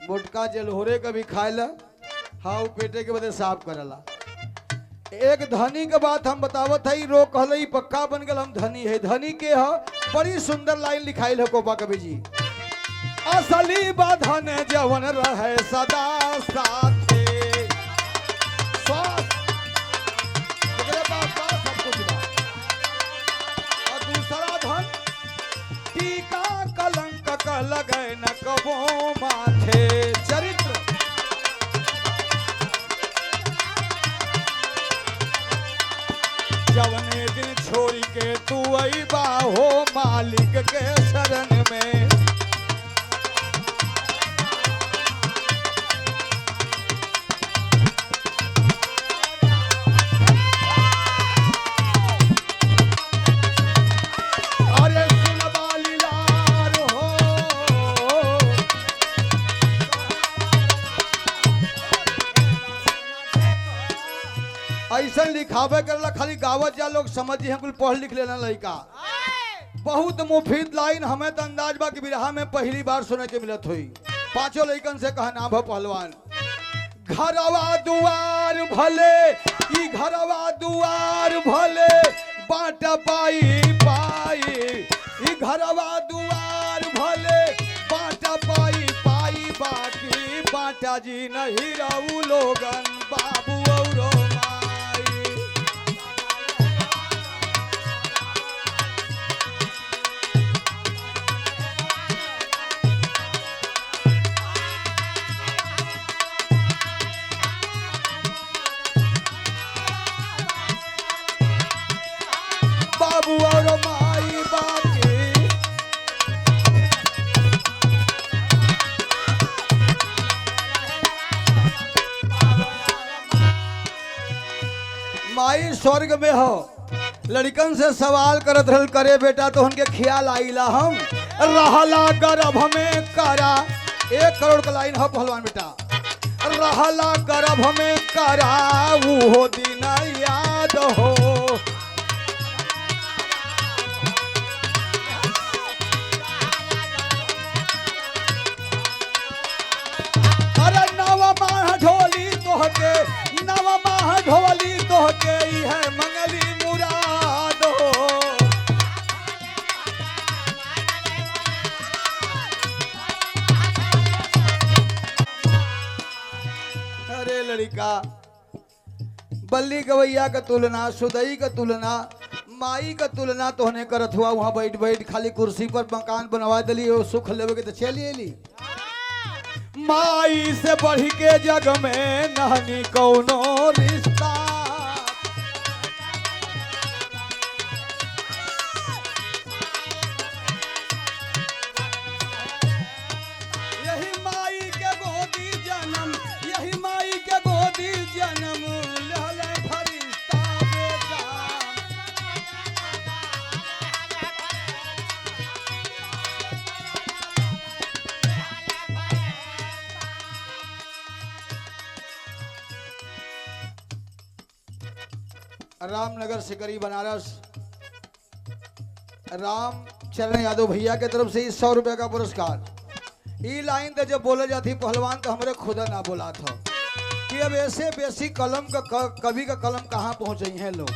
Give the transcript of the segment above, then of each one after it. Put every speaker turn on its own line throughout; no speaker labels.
मोटका जलहोरे का भी खाएला। हाँ पेटे के बदे साफ करला। एक धनी के बात हम बतावत है, रो कहले पक्का बन गल हम धनी है। धनी के ह बड़ी सुंदर लाइन लिखाइल है कोपा कवि जी। असली बाधन जवन रहे सदा साथे, सब कुछ बा। और दूसरा धन टीका कलंक का लगे न कबो माथे। चरित्र जवने दिन छोड़ी के तू अइबा हो मालिक के शरण में। अरे सुनबा लीलार हो, ऐसा लिखावे करला खाली गावत जा लोग समझ हैं कुल पढ़ लिख लेना लड़का। बहुत मुफीद लाइन हमें तो अंदाज बा कि बिरहा में पहली बार सुने के मिलत हुई। पांचों लड़कन से कहा नाम है पहलवान। घरवा दुआर भले ई घरवा दुआर भले बाट पाई पाई, ई घरवा दुआर भले बाट पाई पाई, बाकी बाटा जी नहीं रहू लोगन बाबू औरो माई। बाबू और माई बाकी माई स्वर्ग में हो। लड़कन से सवाल करत रहल करे बेटा तो उनके ख्याल आईला हम रहला गर्भ में करा। 1 करोड़ का लाइन हो पहलवान बेटा। रहला गर्भ में करा वो दिन याद हो। अरे नवा माह ढोली तोहके, नवा माह ढोली तोहके है मंगली मुराद हो। अरे लड़का बल्ली गवैया का तुलना, सुदई का तुलना, माई का तुलना तोहने करत हुआ। वहां बैठ बैठ खाली कुर्सी पर मकान बनवा दिली और सुख लेवे के तो चली एली। माई से बढ़ के जग में नहनी कौनो रिश्ता। यही माई के गोदी जन्म, यही माई के गोदी जन्म लहले फरिश्ता बेटा। रामनगर सिकरी बनारस राम चरण यादव भैया के तरफ से 100 रुपए का पुरस्कार। ये लाइन तो जब बोले जाती पहलवान तो हमारे खुदा ना बोला था कि अब ऐसे बेसिक कलम का कवि का कलम कहाँ पहुँचे हैं लोग।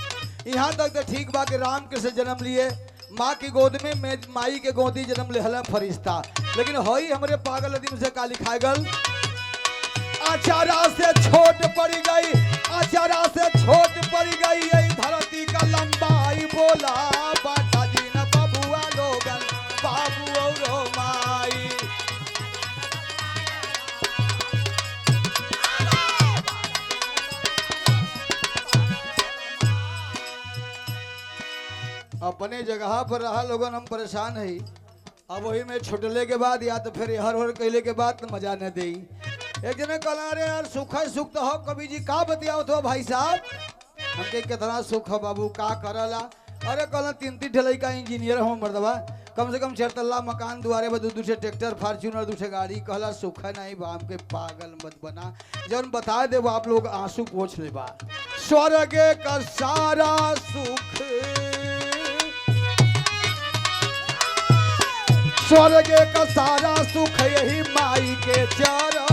यहाँ तक तो ठीक बा कि राम कृष्ण जन्म लिए माँ की गोद में, माई के गोदी जन्म ले फरिश्ता। लेकिन हई हमारे पागल अदीम से का लिखा गल आचारा से छोट पड़ गई, आचारा से छोट पड़ गई यही धरती का लंबाई। बोला बाटा जी न बबुआ लोगन बाबू और माई। अपने जगह पर रहा लोगन हम परेशान है। अब वही में छुटले के बाद या तो फिर हर हर कहले के बाद तो मजा न दे। एक जने कहला रे यार सुख है, सुख तो हो कवि जी का बतियाओ तो भाई साहब। हमके कितना सुख है बाबू का करला। अरे कहला 3-3 ढलाई का इंजीनियर हो मर्दबा, कम से कम 4 तल्ला मकान दुआरे पर 2 से ट्रैक्टर फार्च्यूनर 2 से गाड़ी। कहला सुख है नहीं बा, हमके पागल मत बना। जब बता दे आप लोग आंसू पोंछ ले बा। स्वर्ग का सारा सुख, स्वर्ग का सारा सुख यही माई के चरण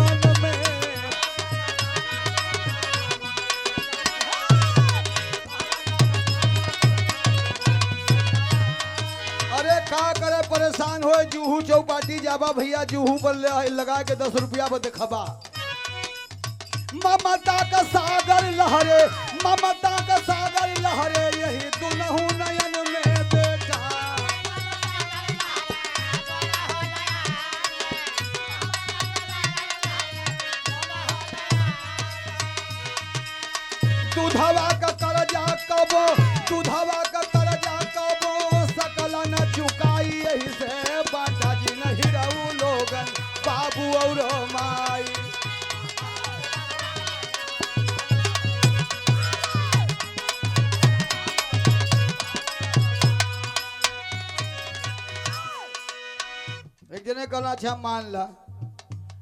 आबा भैया जूहू पर लगा के 10 रुपया पर देखबा। ममता का सागर लहरे, ममता का सागर लहरे, यही दुनहु नयन में बेटा। दूधवा का करजा कबो, दूधवा का करजा कबो सकल न चुकाई, यही से बाटा जी नहीं रहू लोगन बाबू और माई। एक जने कहना अच्छा मान ला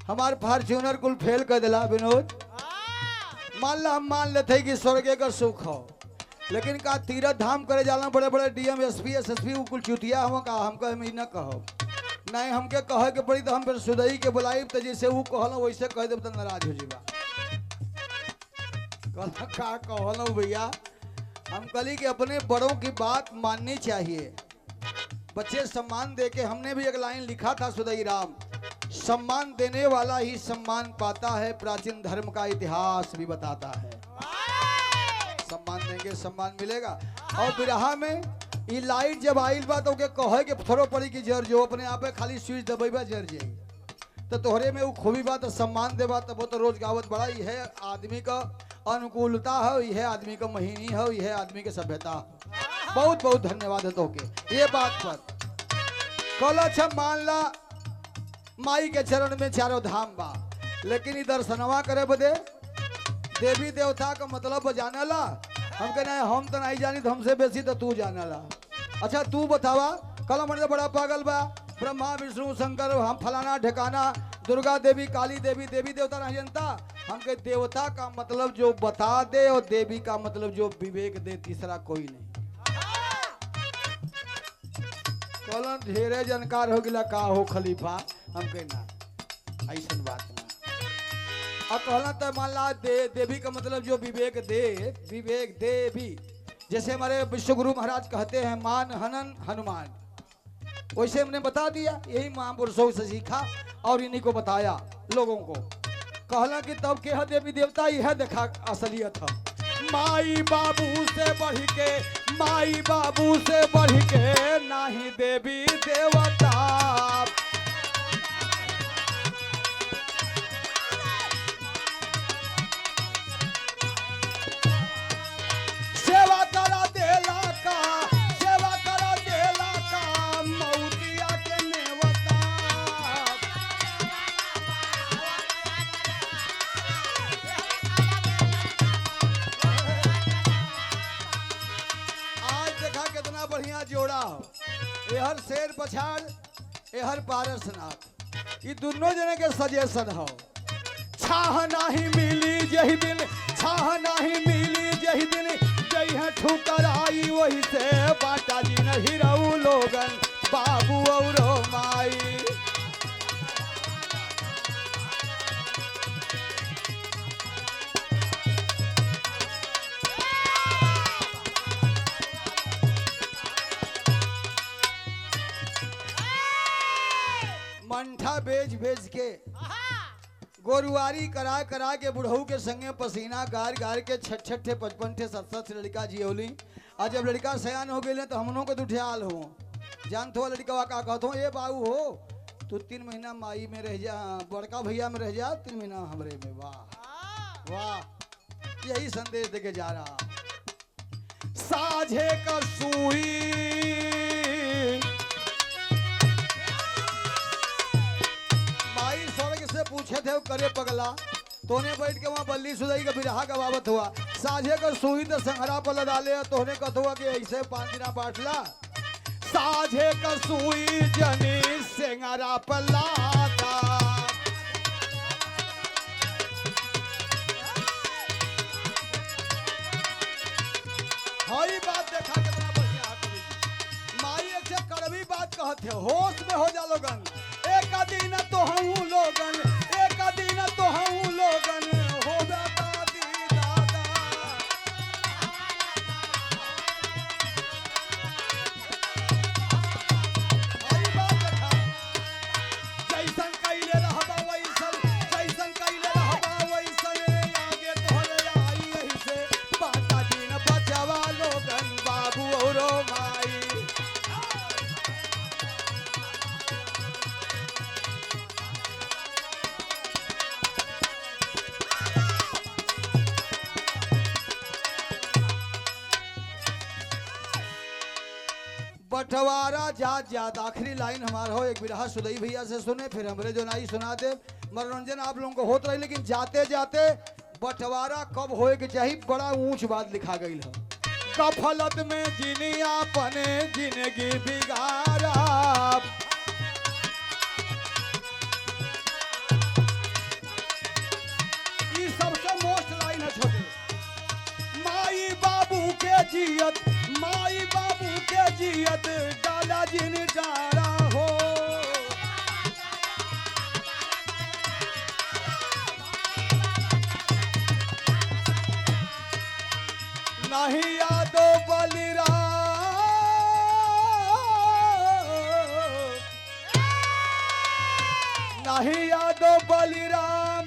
हमार फॉर्च्यूनर कुल फेल कर दिला विनोद, मान ला हम मान लेते कि स्वर्ग का सुख हो, लेकिन का तीरथ धाम करे जाला बड़े बड़े डीएम एसपी एसएसपी कुल चुतिया हम का हमको हम न कहो नहीं, हमके कहे के पड़ी तो हम फिर सुदई के बुलाई तो जैसे वो कहलो वैसे कह देब तो नाराज हो जीवा। कहला का कहलो भैया, हम कली कि अपने बड़ों की बात माननी चाहिए, बच्चे सम्मान दे के। हमने भी एक लाइन लिखा था सुदई राम, सम्मान देने वाला ही सम्मान पाता है, प्राचीन धर्म का इतिहास भी बताता है। सम्मान देंगे सम्मान मिलेगा। और बिरहा में ये लाइट जब आइल बा तो के कहे के थोड़ो पड़ी कि जर जो अपने आप खाली स्विच दबेबा जर जाई, तो तोहरे में वो खूबी बात सम्मान देबा तब तो रोज गावत बड़ा ही है आदमी का अनुकूलता है, यह आदमी का महीनी है, यह आदमी के सभ्यता। बहुत बहुत धन्यवाद है तो के ये बात पर। कल अच्छा मान ला माई के चरण में चारों धाम बा, लेकिन इधर दर्शनवा करे बदे देवी देवता का मतलब जाने ला। हम कहना हम तो नहीं जानी, तो हमसे बेसी तो तू जाने ला। अच्छा तू बतावा, कल मतलब बड़ा पागल बा, ब्रह्मा विष्णु शंकर हम फलाना ठिकाना दुर्गा देवी काली देवी देवी देवता नहीं जानता। हम कहे देवता का मतलब जो बता दे और देवी का मतलब जो विवेक दे, तीसरा कोई नहीं। कल ढेरे जानकार हो गिला का हो खलीफा, हम कहना ऐसा बात ना। अब कहला तो मान ला देवी का मतलब जो विवेक दे, विवेक देवी, जैसे हमारे विश्वगुरु महाराज कहते हैं मान हनन हनुमान, वैसे हमने बता दिया, यही महापुरुषों से सीखा और इन्हीं को बताया लोगों को। कहला कि तब के देवी देवता यह देखा असलियत है, माई बाबू से बढ़ के, माई बाबू से बढ़ के नाही देवी देवता। सेवा करा देला का, सेवा करा देला का मौतिया के नेवता। आज देखा कितना बढ़िया जोड़ा हो, एहर शेर पछाड़ एहर पारसनाथ, ये दोनों जने के सजेशन हो। छाह नहीं मिली जही दिन, छाह नहीं मिली जही दिन, जही ठुकर आई वही से बाटा जी नहीं रहू लोगन बाबू और माई। मंठा बेच बेच के गोरुआरी करा करा के बुढ़ऊ के संगे पसीना गार गार के 6-6 55 7 लड़का जियोली। आज जब लड़का सयान हो गए तो हमनों को दुठियाल हो जानते हो लड़का का कहते हो ये बाबू हो तू 3 महीना माई में रह जा, बड़का भैया में रह जा, 3 महीना हमरे में। वाह वाह, यही संदेश देके जा रहा। साझे का सुई से पूछे थे वो करे पगला, तोने बैठ के वहां बल्ली सुदाई का बिरहा का बाबत हुआ। साझे का सुई तो संहरा पर डाले, तोने कथुआ के ऐसे 5 दिना बाटला। साझे का सुई जनी सिंगरा पर लाता। हई बात देखा कितना बढ़िया माई एक से कड़वी बात कहते होश में हो जा लोगन। एक दिन तो हूँ लोगन, एक दिन तो हूँ लोगन हो दादी दादा। बंटवारा जात जात आखिरी लाइन हमारा हो एक बिरहा सुदई भैया से सुने, फिर हमरे जो नाई सुना दे। मनोरंजन आप लोगों को होत रही, लेकिन जाते जाते बंटवारा कब होए के चाहिए बड़ा ऊंच बात लिखा गई है। कफलत में जिनिया पने जिंदगी बिगाड़ा, ये सबसे मोस्ट लाइन है छोटे। माई बाबू के जियत, माई बाबू के जियत डाला जिन डारा हो। नहीं यादो बलिराम, नहीं यादो बलिराम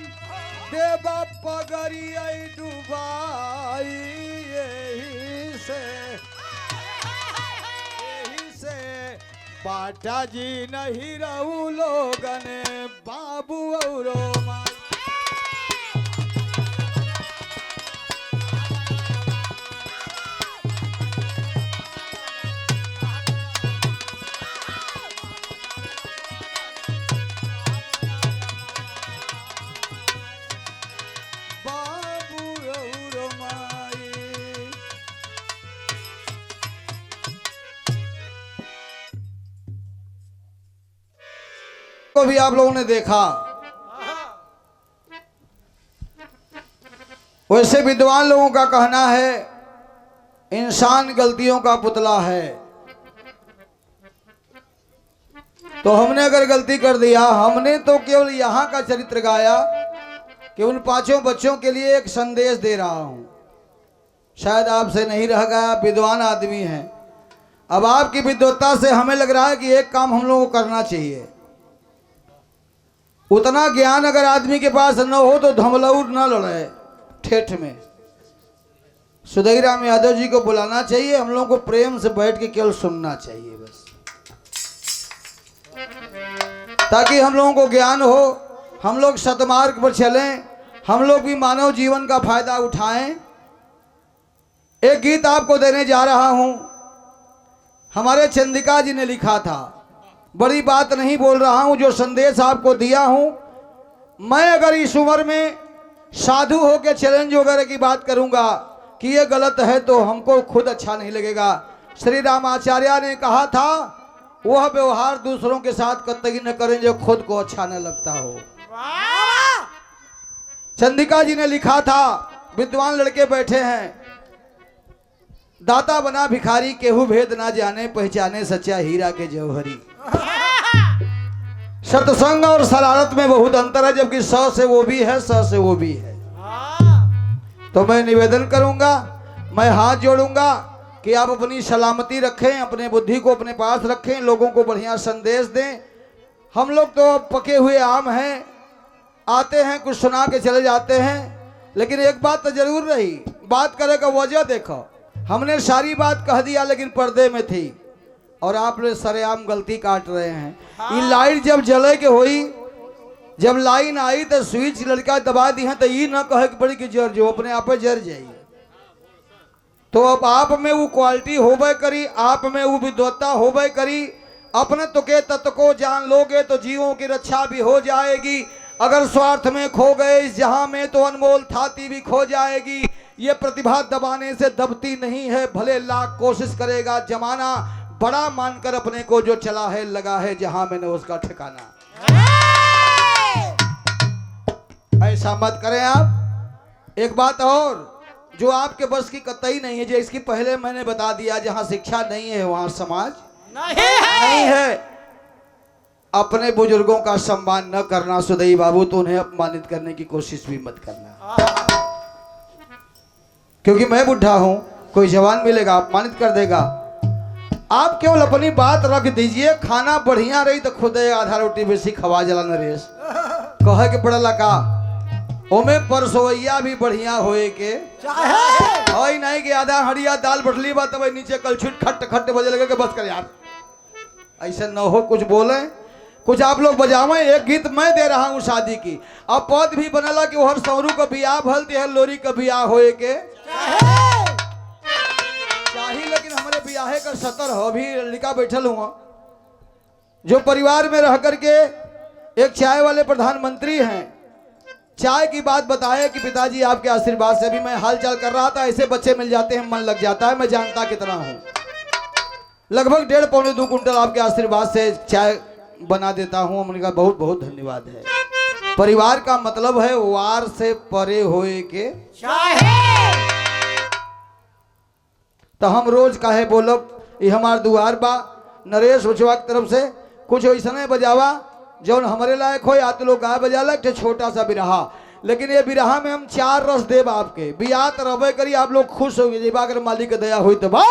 देवा पगड़ी डुबाई। यही से बाटा जी नहीं रहू लोगन बाबू और माई। को भी आप लोगों ने देखा, वैसे विद्वान लोगों का कहना है इंसान गलतियों का पुतला है। तो हमने अगर गलती कर दिया, हमने तो केवल यहां का चरित्र गाया कि उन पांचों बच्चों के लिए एक संदेश दे रहा हूं। शायद आपसे नहीं रह गया, विद्वान आदमी हैं। अब आपकी विद्वत्ता से हमें लग रहा है कि एक काम हम लोगों को करना चाहिए। उतना ज्ञान अगर आदमी के पास न हो तो धमलौर न लड़े ठेठ में। सुदई राम यादव जी को बुलाना चाहिए, हम लोगों को प्रेम से बैठ के केवल सुनना चाहिए बस, ताकि हम लोगों को ज्ञान हो, हम लोग सतमार्ग पर चलें, हम लोग भी मानव जीवन का फायदा उठाएं। एक गीत आपको देने जा रहा हूं, हमारे चंद्रिका जी ने लिखा था। बड़ी बात नहीं बोल रहा हूं, जो संदेश आपको दिया हूं। मैं अगर इस उम्र में साधु होकर चैलेंज वगैरह की बात करूंगा कि ये गलत है तो हमको खुद अच्छा नहीं लगेगा। श्री रामाचार्य ने कहा था वह व्यवहार दूसरों के साथ कतई न करें जो खुद को अच्छा न लगता हो। चंद्रिका जी ने लिखा था, विद्वान लड़के बैठे हैं, दाता बना भिखारी केहू भेद ना जाने, पहचाने सच्चा हीरा के जौहरी। सत्संग और शरारत में बहुत अंतर है, जबकि स से वो भी है, स से वो भी है। तो मैं निवेदन करूंगा, मैं हाथ जोड़ूंगा कि आप अपनी सलामती रखें, अपने बुद्धि को अपने पास रखें, लोगों को बढ़िया संदेश दें। हम लोग तो पके हुए आम हैं, आते हैं कुछ सुना के चले जाते हैं, लेकिन एक बात तो जरूर रही, बात करे का वजह देखो। हमने सारी बात कह दिया लेकिन पर्दे में थी, और आप लोग सरेआम गलती काट रहे हैं। ये लाइट जब जले के हुई, जब लाइन आई तो स्विच लड़का दबा दी है, तो ये ना कहे कि बड़ी की जर जो अपने आप जर जाइए। तो अब आप में वो क्वालिटी होबे करी, आप में वो विद्वत्ता होबे करी। अपने तो के तत्व को जान लोगे तो जीवों की रक्षा भी हो जाएगी। अगर स्वार्थ में खो गए इस जहां में तो अनमोल थाती भी खो जाएगी। ये प्रतिभा दबाने से दबती नहीं है, भले लाख कोशिश करेगा जमाना, बड़ा मानकर अपने को जो चला है लगा है जहां में न उसका ठिकाना। ऐसा मत करें आप। एक बात और जो आपके बस की कतई नहीं है, जो इसकी पहले मैंने बता दिया, जहां शिक्षा नहीं है वहां समाज नहीं है। अपने बुजुर्गों का सम्मान न करना सुदई बाबू, तो उन्हें अपमानित करने की कोशिश भी मत करना, क्योंकि मैं बुढ़ा हूं, कोई जवान मिलेगा अपमानित कर देगा। आप केवल अपनी बात रख दीजिए, खाना बढ़िया रही तो खुद आधा रोटी बेसी खवा जला नरेश कहे के पड़ला का, ओमे परसोइया भी बढ़िया होए के चाहे नहीं कि आधा हरिया दाल बटली बात तब नीचे कलछुट खट खट बजे लगे के बस कर यार, ऐसे न हो। कुछ बोले, कुछ आप लोग बजावे। एक गीत मैं दे रहा हूँ शादी की, अब पद भी बनला कि हर सौरू का बियाह भलती है, लोरी का बियाह होए के चाहिए, लेकिन हमारे बियाह ब्याहे का 70 हो, अभी लड़का बैठल हुआ जो परिवार में रह करके एक चाय वाले प्रधानमंत्री हैं। चाय की बात बताए कि पिताजी आपके आशीर्वाद से, अभी मैं हालचाल कर रहा था, ऐसे बच्चे मिल जाते हैं मन लग जाता है, मैं जानता कितना हूं। लगभग 1.5-2 कुंटल आपके आशीर्वाद से चाय बना देता हूं। हमने कहा बहुत बहुत धन्यवाद है। परिवार का मतलब है वार से परे होए के तो हम रोज काहे बोलब, ये हमार दुआर बा। नरेश उचवा की तरफ से कुछ वैसा बजावा जौन हमारे लायक हो। या तो लोग गाय बजाला एक छोटा सा बिरहा, लेकिन ये बिरहा में हम 4 रस देव आपके बियात रबे करी, आप लोग खुश हो गए। अगर मालिक की दया हुई तो बा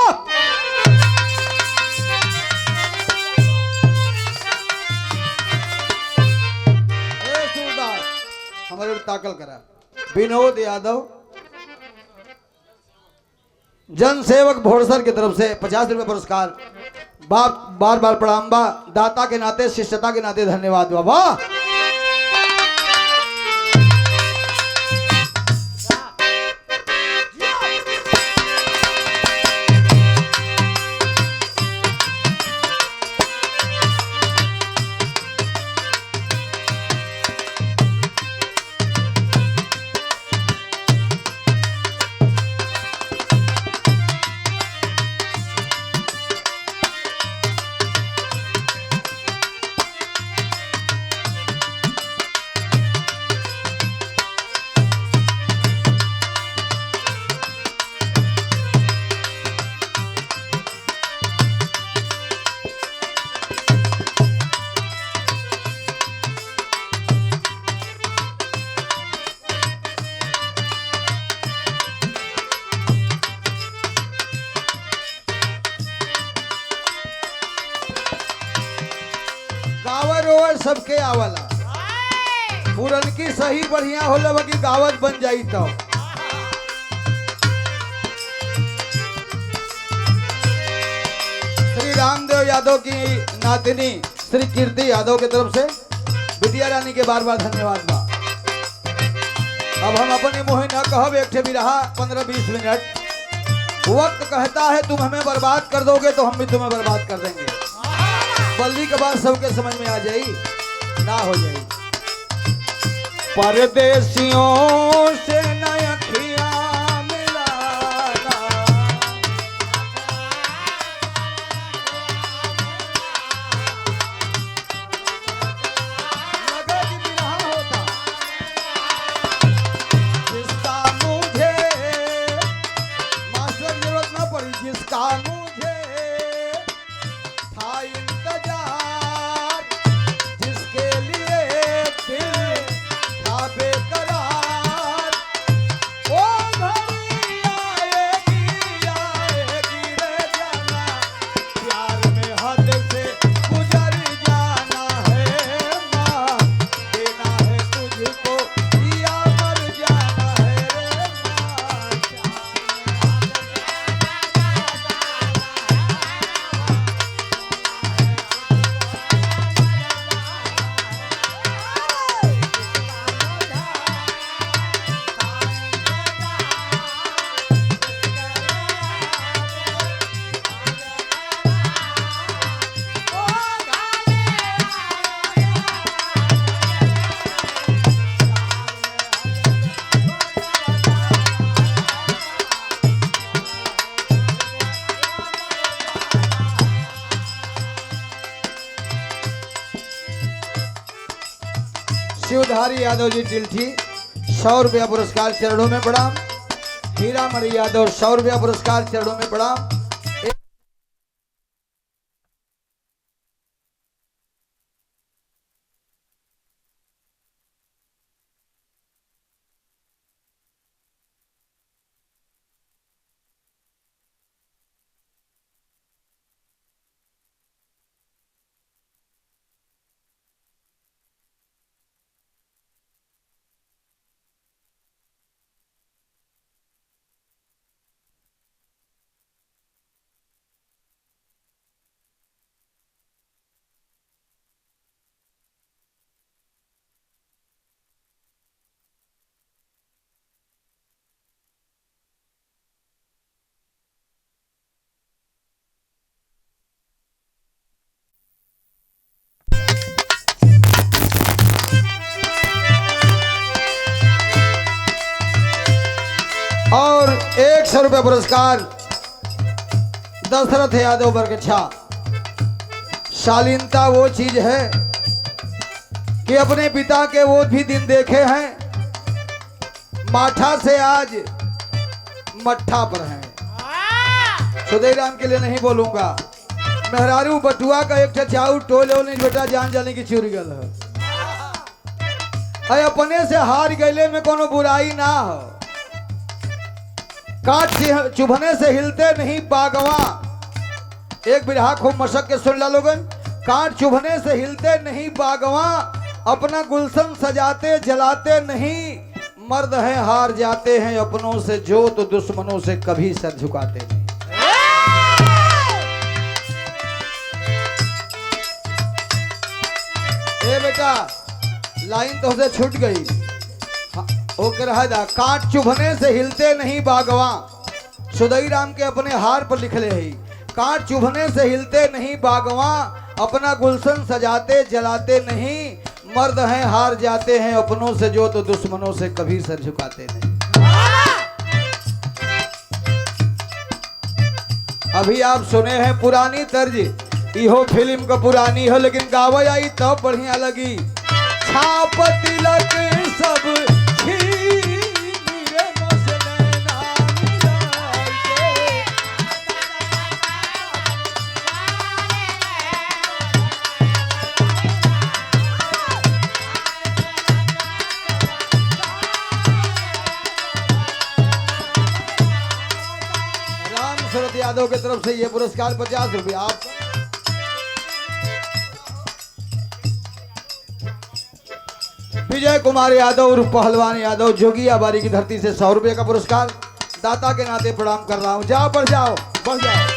हमारे ताकल करा। विनोद यादव जन सेवक भोरसर की तरफ से 50 रुपए पुरस्कार। बार बार प्रणाम बा, दाता के नाते शिष्यता के नाते धन्यवाद बाबा। सबके आवला पूरन की सही बढ़िया होला बाकी गावत बन जाई तो। श्री रामदेव यादव की नातिनी श्री कीर्ति यादव की तरफ से बिटिया रानी के बार बार धन्यवाद बा। अब हम अपने मुँह न कहब, एक भी रहा 15-20 मिनट। वक्त कहता है तुम हमें बर्बाद कर दोगे तो हम भी तुम्हें बर्बाद कर देंगे। बल्दी के बाद सबके समझ में आ जाई ना हो जाए। परदेसियों से नया खिया मिलाना, लगा कि बिरहा होता जिसका मुझे मास्टर की जरूरत ना पड़ी, जिसका मुझे था इंतजार, जिसके लिए दिल था बेकरार, वो घड़ी आएगी आएगी रे जाना, प्यार में हद से गुजर जाना है माँ, देना है तुझको या मर जाना है रे माँ। शिवधारी यादव जी टिल्ठी 100 रुपया पुरस्कार चरणों में प्रणाम। हीरा मणि यादव 100 रुपया पुरस्कार चरणों में प्रणाम। और 100 रुपये पुरस्कार दशरथ यादव बरगछा। शालीनता वो चीज है कि अपने पिता के वो भी दिन देखे हैं, माठा से आज मट्ठा पर हैं। सुधे राम के लिए नहीं बोलूंगा, मेहरारू बटुआ का एक चाऊ टोले नहीं बेटा जान जाने की चुरी गल है। अरे अपने से हार गए में कोनो बुराई ना हो। काट चुभने से हिलते नहीं बागवा। एक बिरहा खूब मशक के सुन ला लोगन। काट चुभने से हिलते नहीं बागवा, अपना गुलशन सजाते जलाते नहीं। मर्द हैं हार जाते हैं अपनों से जो, तो दुश्मनों से कभी सर झुकाते नहीं। ए बेटा लाइन तो से छूट गई। ओके रहा दा। काट चुभने से हिलते नहीं बागवा, सुधई राम के अपने हार पर लिख ले ही। काट चुभने से हिलते नहीं बागवा, अपना गुलशन सजाते जलाते नहीं। मर्द हैं हार जाते हैं अपनों से जो, तो दुश्मनों से कभी सर झुकाते नहीं। अभी आप सुने हैं पुरानी तर्ज, इहो फिल्म का पुरानी हो लेकिन गावा आई तब तो बढ़िया लगी। छाप तिलक सब दशरथ यादव की तरफ से ये पुरस्कार 50 रुपया। आप विजय कुमार यादव उर्फ पहलवान यादव जोगिया बारी की धरती से 100 रुपये का पुरस्कार दाता के नाते प्रणाम कर रहा हूं। जाओ बढ़ जाओ बढ़ जाओ।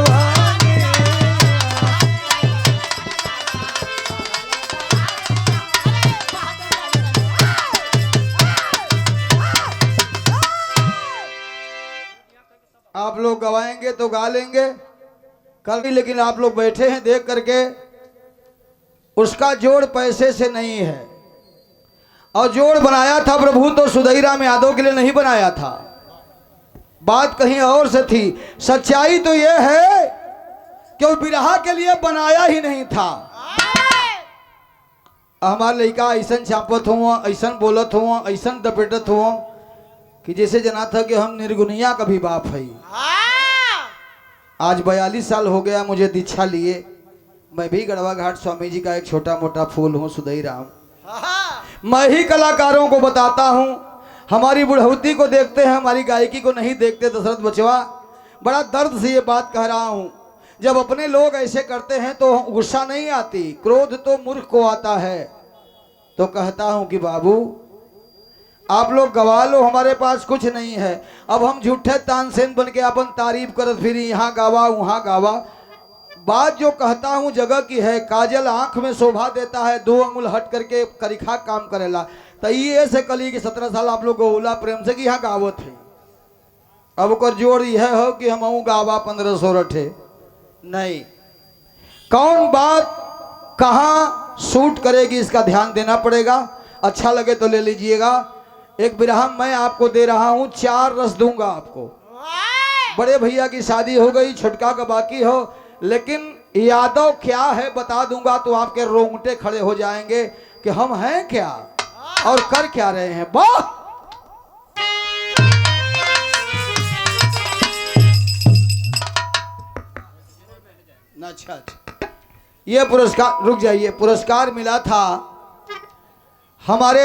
जवानी। आप लोग गवाएंगे तो गा लेंगे कल भी, लेकिन आप लोग बैठे हैं देख करके, उसका जोड़ पैसे से नहीं है। और जोड़ बनाया था प्रभु तो सुधईराम यादव के लिए नहीं बनाया था, बात कहीं और से थी। सच्चाई तो यह है कि वो बिरहा के लिए बनाया ही नहीं था। हमारे लड़का ऐसा चापत हुआ, ऐसा बोलत हुआ, ऐसा दपेटत हुआ कि जैसे जना था कि हम निर्गुनिया का भी बाप है। आज 42 साल हो गया मुझे दीक्षा लिए। मैं भी गढ़वा घाट स्वामी जी का एक छोटा मोटा फूल हूँ सुधईराम। मैं ही कलाकारों को बताता हूँ, हमारी बुढ़ौती को देखते हैं, हमारी गायकी को नहीं देखते। दशरथ बचवा, बड़ा दर्द से ये बात कह रहा हूँ। जब अपने लोग ऐसे करते हैं तो गुस्सा नहीं आती, क्रोध तो मूर्ख को आता है। तो कहता हूँ कि बाबू आप लोग गवा लो, हमारे पास कुछ नहीं है। अब हम झूठे तानसेन बन के अपन तारीफ करत फिर यहाँ गावा वहाँ गावा। बात जो कहता हूँ जगह की है। काजल आंख में शोभा देता है, 2 अंगुल हट करके करिखा काम करेला। तो ये से कली कि 17 साल आप लोग गोला प्रेम से कि यहाँ गावत है। अब कर जोड़ यह हो कि हम गावा 1500 रठे नहीं। कौन बात कहाँ सूट करेगी इसका ध्यान देना पड़ेगा। अच्छा लगे तो ले लीजिएगा। एक बिरहा मैं आपको दे रहा हूँ, 4 रस दूंगा आपको। बड़े भैया की शादी हो गई, छोटका का बाकी हो, लेकिन यादव क्या है बता दूंगा तो आपके रोंगटे खड़े हो जाएंगे कि हम हैं क्या और कर क्या रहे हैं। वाह! अच्छा, ये पुरस्कार, रुक जाइए, पुरस्कार मिला था हमारे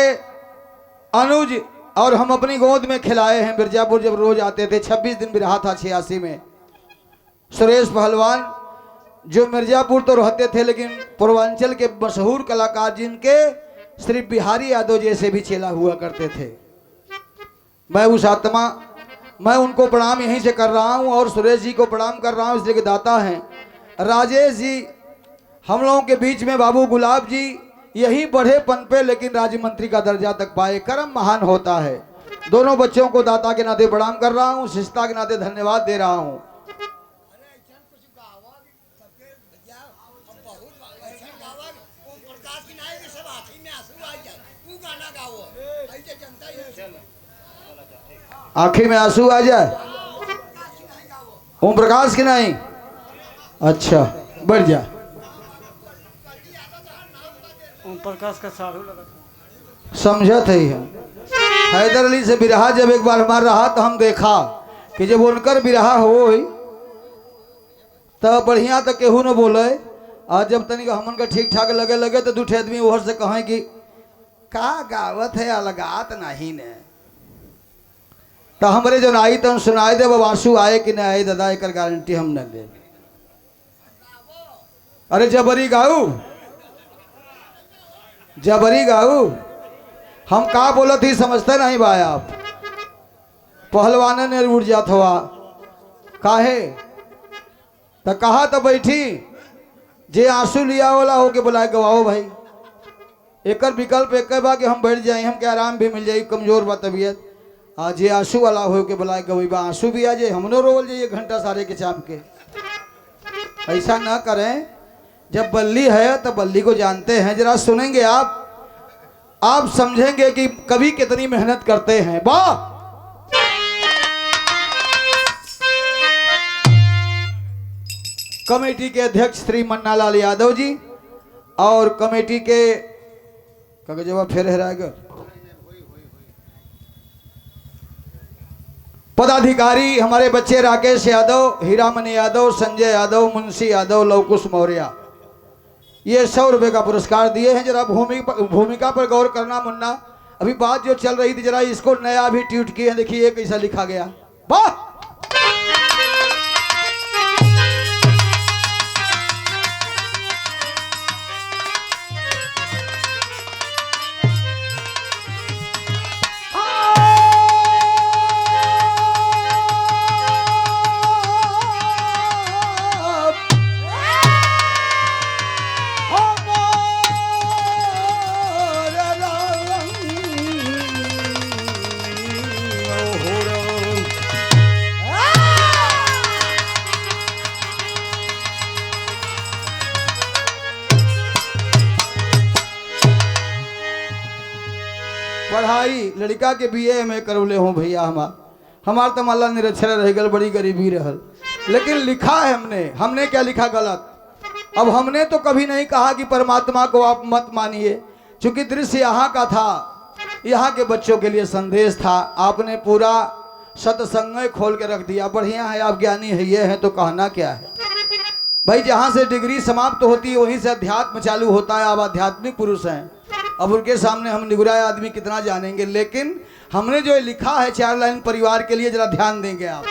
अनुज और हम अपनी गोद में खिलाए हैं। मिर्जापुर जब रोज आते थे, 26 दिन भी रहा था 86 में। सुरेश पहलवान जो मिर्जापुर तो रहते थे लेकिन पूर्वांचल के मशहूर कलाकार जिनके श्री बिहारी यादव जैसे भी चेला हुआ करते थे। मैं उस आत्मा, मैं उनको प्रणाम यहीं से कर रहा हूं और सुरेश जी को प्रणाम कर रहा हूं इसलिए कि दाता हैं। राजेश जी हम लोगों के बीच में, बाबू गुलाब जी यही बढ़े पन पे लेकिन राज्य मंत्री का दर्जा तक पाए, कर्म महान होता है। दोनों बच्चों को दाता के नाते प्रणाम कर रहा हूं, शिष्टता के नाते धन्यवाद दे रहा हूं। आंखें में आंसू आ जाए, ओम प्रकाश की नहीं। अच्छा बढ़ जा।
ओम प्रकाश का साधु लगा
समझा थे हम। हैदर अली से बिरहा जब एक बार हमारा रहा तो हम देखा कि जब उनकर बिरहा हो तब बढ़िया तो केहू न बोले, और जब तनिक हमन का ठीक ठाक लगे लगे तो दूठे आदमी उहर से कहें कि का गावत है, अलगात नहीं ने। तो हमरे जो आई तो सुनाए दे, आंसू आए कि नहीं आए दादा, एक गारंटी हम न दे। अरे जबरी गाऊ, जबरी गाऊ, हम का बोलत ही समझते नहीं भाई आप। पहलवान ने उड़ जात हुआ काहे तो कहा तो बैठी जे आंसू लिया वाला हो के बुलाए गवाओ भाई। एक विकल्प एक बा कि हम बैठ जाए, हम के आराम भी मिल जाए, कमजोर बा तबीयत। आज ये आंसू वाला हो के बुलाए गई बा, आंसू भी आ जाए, हमनो रोल जाइए घंटा सारे के चाप के। ऐसा ना करें, जब बल्ली है तो बल्ली को जानते हैं। जरा सुनेंगे आप समझेंगे कि कवि कितनी मेहनत करते हैं। वाह! कमेटी के अध्यक्ष श्री मन्नालाल यादव जी और कमेटी के जवाब फिर है पदाधिकारी हमारे बच्चे राकेश यादव, हीरामन यादव, संजय यादव, मुंशी यादव, लवकुश मौर्य, ये 100 रुपए का पुरस्कार दिए हैं। जरा भूमिका पर गौर करना मुन्ना, अभी बात जो चल रही थी जरा इसको नया भी ट्वीट किए हैं, देखिए कैसा लिखा गया। वाह! पढ़ाई लड़का के बीए में करौले हूँ भैया। हमार तो माला निरक्षर रह गल, बड़ी गरीबी रहल, लेकिन लिखा है हमने क्या लिखा गलत। अब हमने तो कभी नहीं कहा कि परमात्मा को आप मत मानिए, क्योंकि दृश्य यहाँ का था, यहाँ के बच्चों के लिए संदेश था। आपने पूरा सत्संग खोल के रख दिया। बढ़िया है, आप ज्ञानी है, ये है तो कहना क्या है भाई। जहाँ से डिग्री समाप्त होती है वहीं से अध्यात्म चालू होता है। आप आध्यात्मिक पुरुष हैं, अब उनके सामने हम निगुराए आदमी कितना जानेंगे। लेकिन हमने जो लिखा है 4 लाइन परिवार के लिए, जरा ध्यान देंगे आप।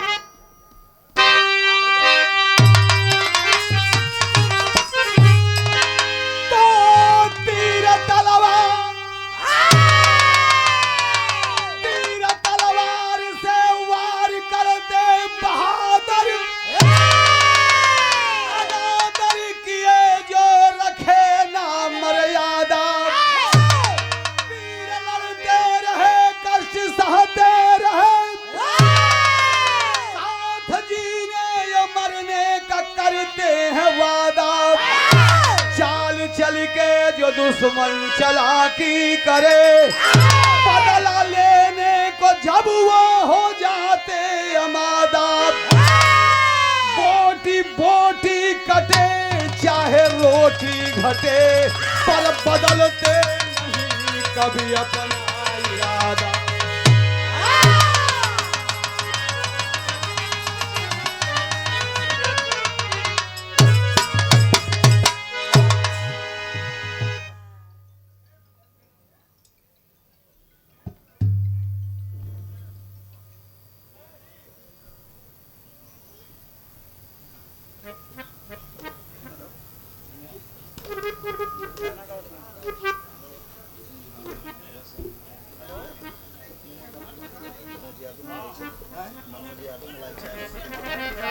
जो दुश्मन चालाकी करे, बदला लेने को जब वो हो जाते अमादा। बोटी बोटी कटे चाहे रोटी घटे, पर बदलते नहीं कभी अपना इरादा।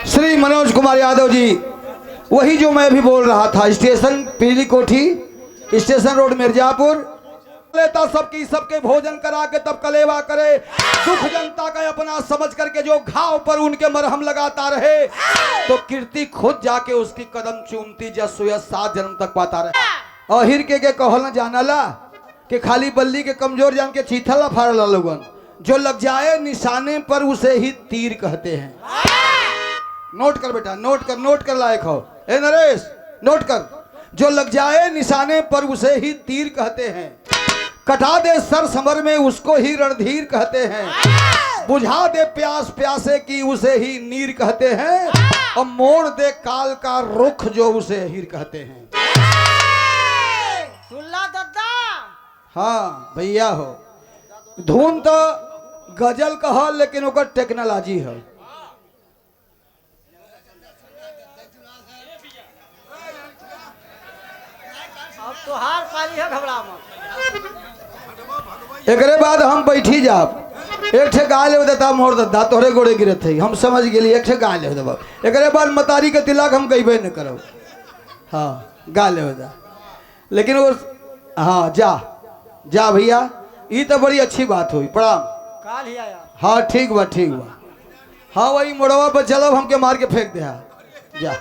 श्री मनोज कुमार यादव जी, वही जो मैं भी बोल रहा था। स्टेशन पीली कोठी, स्टेशन रोड मिर्जापुर। लेता सबकी सबके भोजन करा के तब कलेवा करे, दुख जनता का अपना समझ करके जो घाव पर उनके मरहम लगाता रहे, तो कीर्ति खुद जाके उसकी कदम चूमती, जसु यश 7 जन्म तक पाता रहे। अहिर के कहल न जानला कि खाली बल्ली के कमजोर जान के चीथला फाड़ला लोगन। जो लग जाए निशाने पर उसे ही तीर कहते हैं। नोट कर बेटा, नोट कर लायक हो। ए नरेश, नोट कर। जो लग जाए निशाने पर उसे ही तीर कहते हैं, कटा दे सर समर में उसको ही रणधीर कहते हैं, बुझा दे प्यास प्यासे की उसे ही नीर कहते हैं, और मोड़ दे काल का रुख जो उसे हीर कहते हैं।
सुल्ला दद्दा।
हाँ भैया हो, धुन तो गजल कह, लेकिन ओकर टेक्नोलॉजी है।
अब तो हार पारी है, घबरा मत।
एकरे बाद हम बैठी जाब, एक ठे गा ले देता मोर दद्दा, तोहरे गोड़े गिरत है, हम समझ गेली। एक ठे गा ले देबा, एकरे बाद मतारी के तिलक हम गईबे न करब। हाँ गा ले देता, लेकिन वो हाँ जा भैया, ये तो बड़ी अच्छी बात हुई। प्रणाम।
काल ही आया।
हाँ ठीक बा। हाँ वही मोड़वा पर चलब, हमके मार के फेंक दे। जा,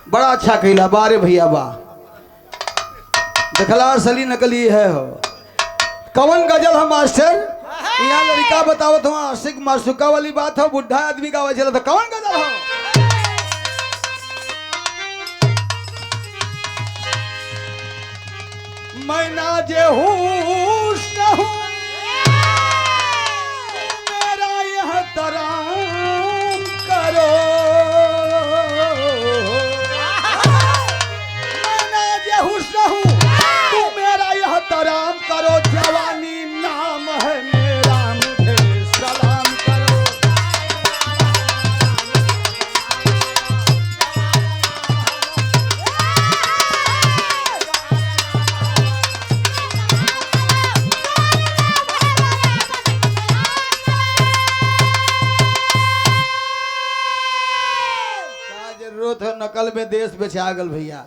बड़ा अच्छा कहला, बारे भैया बा। देखला असली नकली है हो। कवन गजल हम मास्टर यहाँ लड़का बतावत हो, आशिक माशुका वाली बात हो, बुढ़ा आदमी का वजह था। कवन गजल हो? मैं ना जे होश न हूं, मेरा यह तराम करो। मैं ना जे होश न हूं, तू मेरा यह तराम करो। जवानी नाम है मेरा, मुझे सलाम करो। जरूरत है नकल में देश बेचा गल भैया।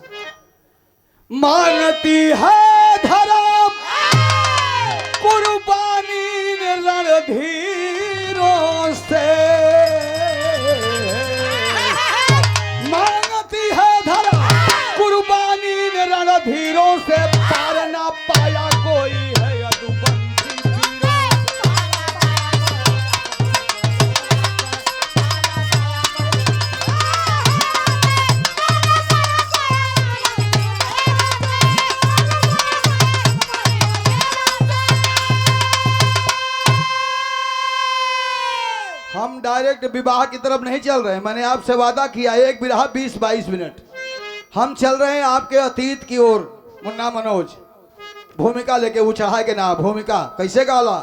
मानती है धर्म कुर्बानी रणधीरों से, मांगती है धर्म कुर्बानी रणधीरों से, पार ना पाया कोई है अदुबन डायरेक्ट विवाह की तरफ नहीं चल रहे हैं। मैंने आपसे वादा किया एक बिरहा 20-22 मिनट। हम चल रहे हैं आपके अतीत की ओर। मुन्ना मनोज भूमिका लेके वो चढ़ाए के ना भूमिका कैसे गाला।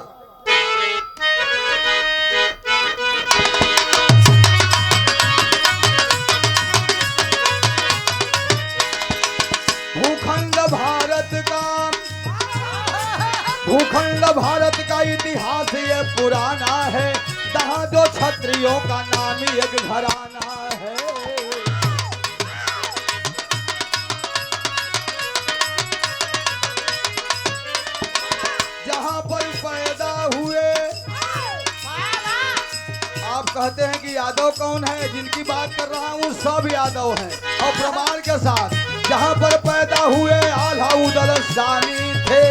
भूखंड भारत का इतिहास ये पुराना है, जहाँ दो क्षत्रियों का नाम एक घराना है। जहाँ पर पैदा हुए, आप कहते हैं कि यादव कौन है, जिनकी बात कर रहा हूँ सब यादव हैं और प्रमाण के साथ। जहाँ पर पैदा हुए आल्हा उदल सानी थे,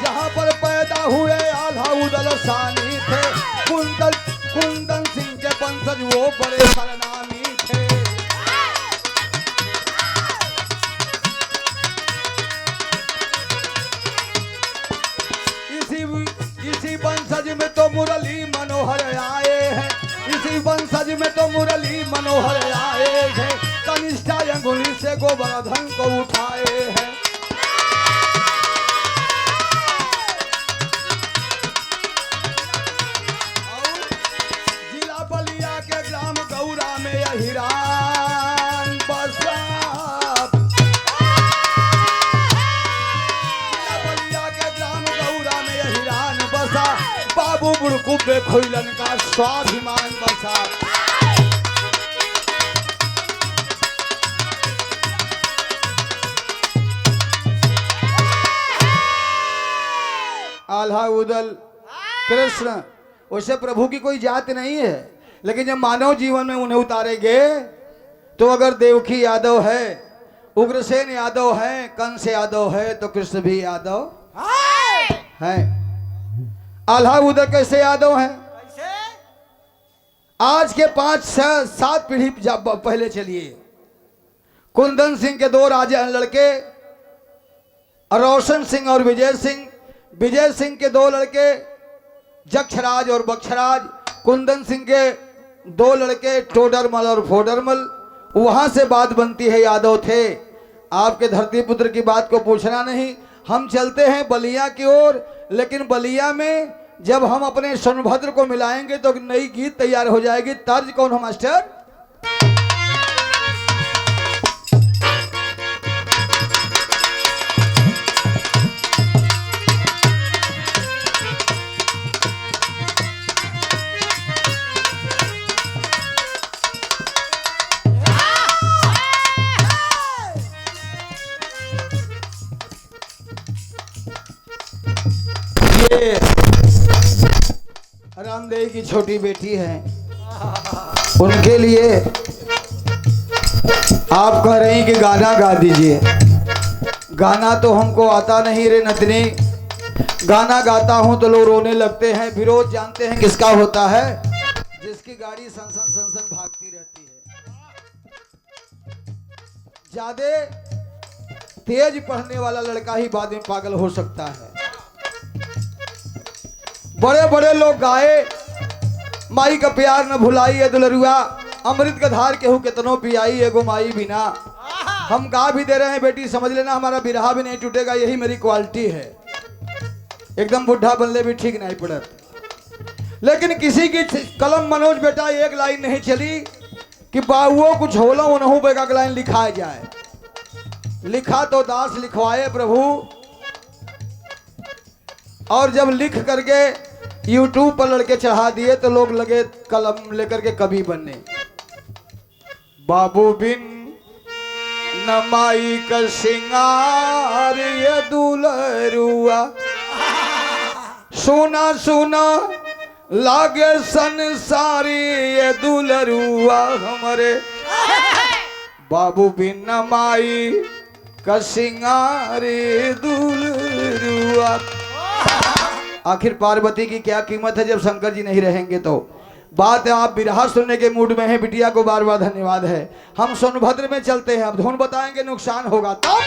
जहाँ पर पैदा हुए आल्हा उदल सानी थे, कुंदन सिंह के वंशज वो बड़े सरनामी थे। इसी वंशज में तो मुरली मनोहर आए हैं, इसी वंशज में तो मुरली मनोहर आए हैं। कनिष्ठा अंगुली से गोवर्धन को उठाए हैं। जिला बलिया के ग्राम गौरा में हिरान बसा, जिला बलिया के ग्राम गौरा में हिरान बसा। बाबू बुड़कू पे खोइलन का स्वाभिमान बसा। आल्हा उदल कृष्ण, वैसे प्रभु की कोई जात नहीं है, लेकिन जब मानव जीवन में उन्हें उतारेंगे तो अगर देवकी यादव है, उग्रसेन यादव है, कंस यादव है, तो कृष्ण भी यादव है। आल्हा उदल कैसे यादव है? आज के 5-7 पीढ़ी पहले चलिए, कुंदन सिंह के 2 राजा लड़के, रोशन सिंह और विजय सिंह। विजय सिंह के 2 लड़के जक्षराज और बक्षराज, कुंदन सिंह के 2 लड़के टोडरमल और फोडरमल। वहां से बात बनती है यादव थे। आपके धरती पुत्र की बात को पूछना नहीं। हम चलते हैं बलिया की ओर, लेकिन बलिया में जब हम अपने सोनभद्र को मिलाएंगे तो नई गीत तैयार हो जाएगी। तर्ज कौन हो मास्टर? रामदेव की छोटी बेटी है, उनके लिए आप कह रही कि गाना गा दीजिए। गाना तो हमको आता नहीं रे नतनी, गाना गाता हूं तो लोग रोने लगते हैं। विरोध जानते हैं किसका होता है? जिसकी गाड़ी सन सन भागती रहती है। ज्यादा तेज पढ़ने वाला लड़का ही बाद में पागल हो सकता है। बड़े बड़े लोग गाए, माई का प्यार न भुलाई है दुलरुआ, अमृत का धार केहू कितनों पियाई एगो माई बिना। हम गा भी दे रहे हैं बेटी, समझ लेना हमारा बिरहा भी नहीं टूटेगा, यही मेरी क्वालिटी है। एकदम बुढ़ा बनले भी ठीक नहीं पड़त। लेकिन किसी की कलम मनोज बेटा एक लाइन नहीं चली कि बाबुओ कुछ होलो उन्हों बेगा लाइन लिखा जाए। लिखा तो दास लिखवाए प्रभु, और जब लिख करके YouTube पर लड़के चढ़ा दिए तो लोग लगे कलम लेकर के कवि बनने। बाबू बिन नमाई का सिंगार ये दुलरुआ, सोना सोना लागे संसारी ये दुलरुआ हमारे। बाबू बिन नमाई का सिंगार ये दुलरुआ। आखिर पार्वती की क्या कीमत है जब शंकर जी नहीं रहेंगे? तो बात है आप बिरहा सुनने के मूड में हैं, बिटिया को बार बार धन्यवाद है। हम सोनभद्र में चलते हैं, अब धुन बताएंगे नुकसान होगा तब।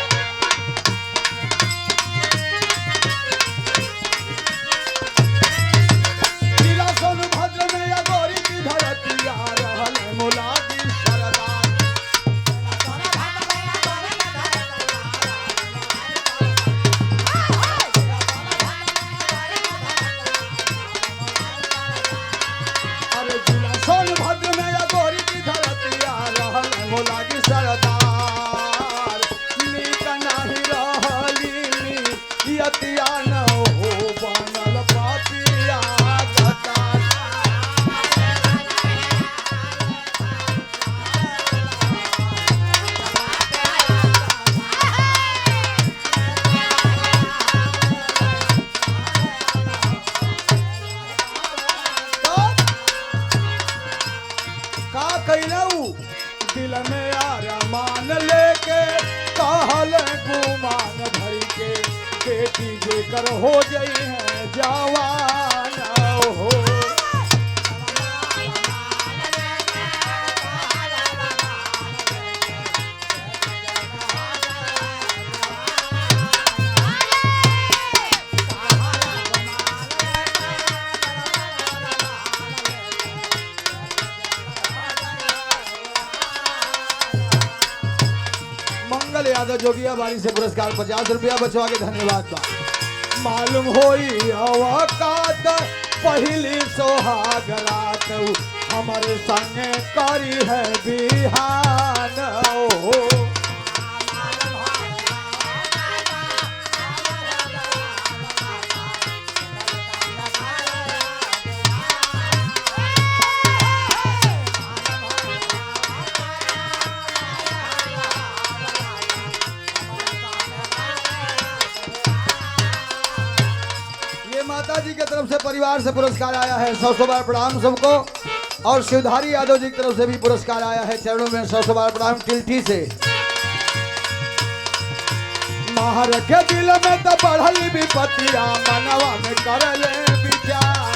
कैलऊ दिल में अरमान लेके कहल गुमान भर के बेटी जेकर हो जाई है जवान हो। मंगल यादव जोगिया बारी से पुरस्कार 50 रुपया बचवा के धन्यवाद बा। मालूम होई अवकात पहली सोहाग रात हमारे संगे करी है बिहान हो। माता जी की तरफ से परिवार से पुरस्कार आया है 100 बार प्रणाम सबको। और शिवधारी यादव जी की तरफ से भी पुरस्कार आया है चरणों में 100 बार प्रणाम टिल्ठी से। महार के दिल में तो बढ़ल विपत्तिया मनवा में करले विचार।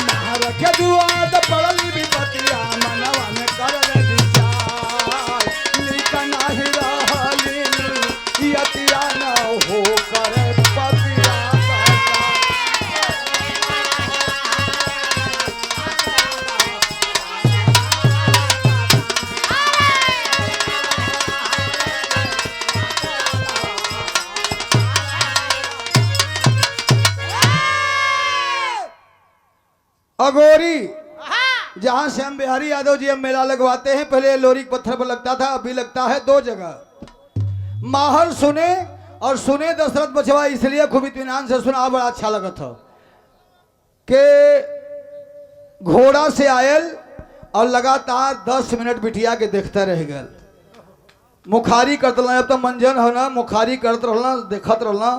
महार के दुआ तो बढ़ल विपत्तिया मनवा में करले विचार। लिखना ही रहली यतिया न हो करे पतिया अगोरी जहां श्याम बिहारी यादव जी अब मेला लगवाते हैं। पहले लोरी पत्थर पर लगता था, अभी लगता है 2 जगह। माहर सुने और सुने दशरथ बछवा इसलिए खूब इत्मीनान से सुना, बड़ा अच्छा लगा था कि घोड़ा से आयल और लगातार 10 मिनट बिटिया के देखते रह गए। मुखारी करते रहना, अब तो मंजन हो ना, मुखारी करते रहना, देखत रहना,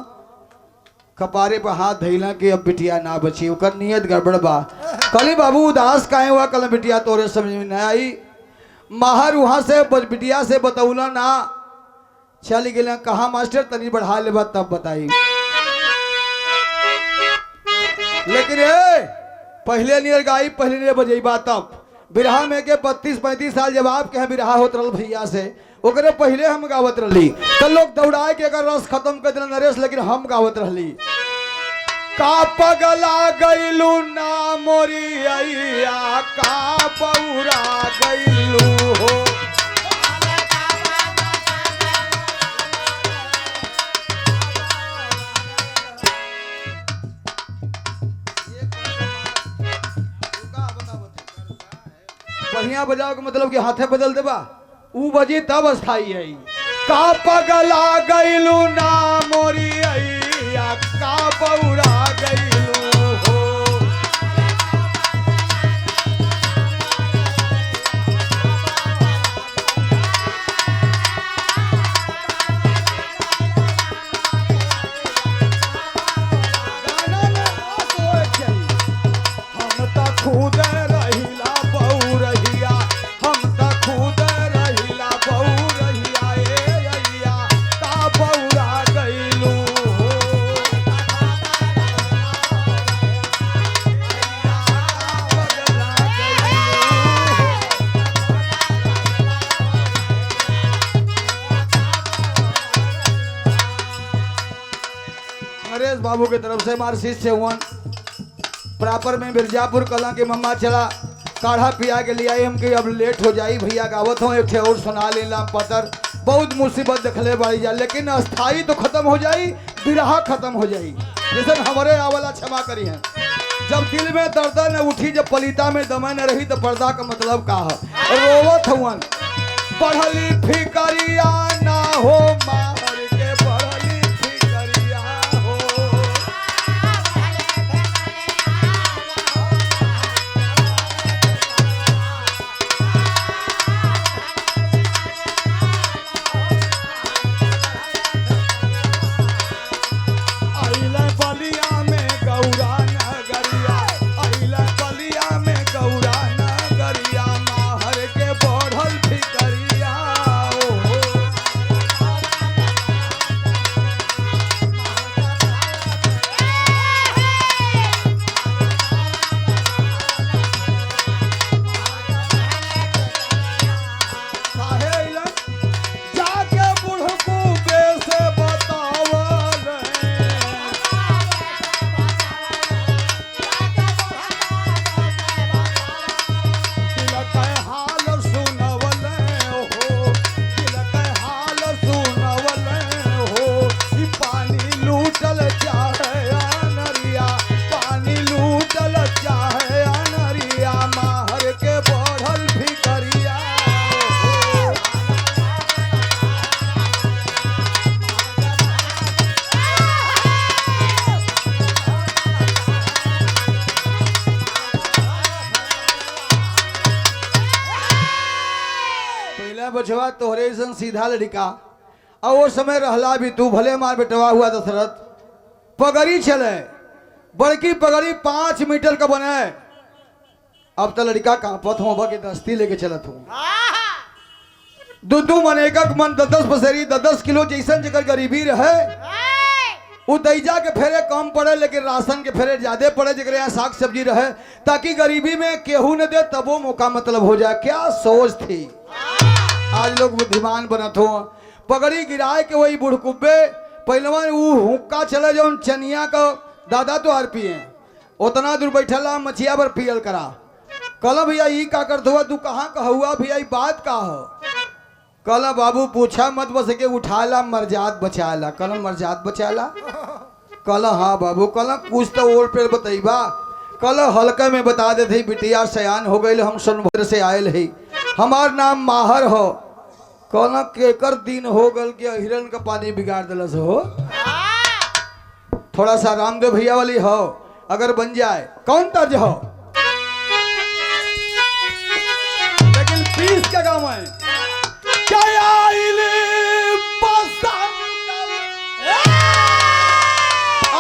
कपारे पर हाथ धैला कि अब बिटिया ना बची, ओकर नियत गड़बड़ बा। कली बाबू उदास काहे हुआ, कल बिटिया तोरे समझ में नहीं आई। माहर वहां से बिटिया से बतौला ना, चल गए कहा मास्टर तनी बढ़ा लेबा तब बताई। लेकिन पहले नियर गाई पहले नियर बजेबा तब। बिरहा में के 32-35 साल जब आप के बिरहा होत रहल भैया से, ओकरे पहले हम गावत रहली तो लोग दौड़ाए के अगर रस खत्म कर दिला नरेश, लेकिन हम गावत रहली। का पगला गईलू ना मोरी अइया, का बौरा गईलू हो। बढ़िया बजाओ के मतलब कि हाथे बदल देबा, ऊ बजी तब अस्थाई है। का पगला गईलू ना मोरी अइया, का बौरा गईलू हो। हम तो खुद रहिला बहू रहिया, हम तो खुद रहिला बहू रहिया, ए अइया का बौरा गईलू हो। नरेश बाबू की तरफ से हमारे शिष्य हुआ प्रॉपर में मिर्जापुर कला के मम्मा चला काढ़ा पिया के लिए आई। हम कि अब लेट हो जाई, भैया गावत हूँ एक ठे और सुना लेला पतर। बहुत मुसीबत देखले बाड़ी जा, लेकिन अस्थाई तो खत्म हो जाई, बिरहा खत्म हो जाई। जैसे हमारे आवला क्षमा करी है। जब दिल में दर्द न उठी, जब पलीता में दमा न रही, तो पर्दा का मतलब का है। रोवत हुआ पढ़ली फिकरिया ना हो, मार के पढ़ली फिकरिया हो। बचवा तोहरे जैसन सीधा लड़का और वो समय रहला भी तू भले मार बेटवा हुआ दशरथ पगड़ी चले बड़की पगड़ी 5 मीटर का बने अब तो लड़का कांपत हो के दस्ती लेके चलत हूँ दू मन एक मन 10 पसेरी 10 किलो जैसन जगह गरीबी रहे वो दैजा के फेरे कम पड़े लेकिन राशन के फेरे ज्यादा पड़े जगह यहाँ साग सब्जी रहे ताकि गरीबी में केहू न दे तब वो मौका मतलब हो जाए। क्या सोच थी। आज लोग बुद्धिमान बनत हो पगड़ी गिराए के वही बुढ़कुब्बे पहलवान वो हुक्का चले जो चनिया का दादा तो हार पिए उतना दूर बैठला मछिया पर पियल करा कल भैया ई का करत हुआ तू कहाँ का हुआ भैया ई बात का हो कल बाबू पूछा मत बस के उठाला मर्जाद बचाला कल मर्जाद बचाला कल हाँ बाबू कल कुछ तो और पे बतईबा कल हल्का में बता देते बिटिया सयान हो गई हम सोनभद्र से आयल है हमार नाम माहर हो कल केकर दिन हो गल के हिरन का पानी बिगाड़ दिलस हो थोड़ा सा रामदेव भैया वाली हो अगर बन जाए कौन तर्ज हो लेकिन पीस का काम है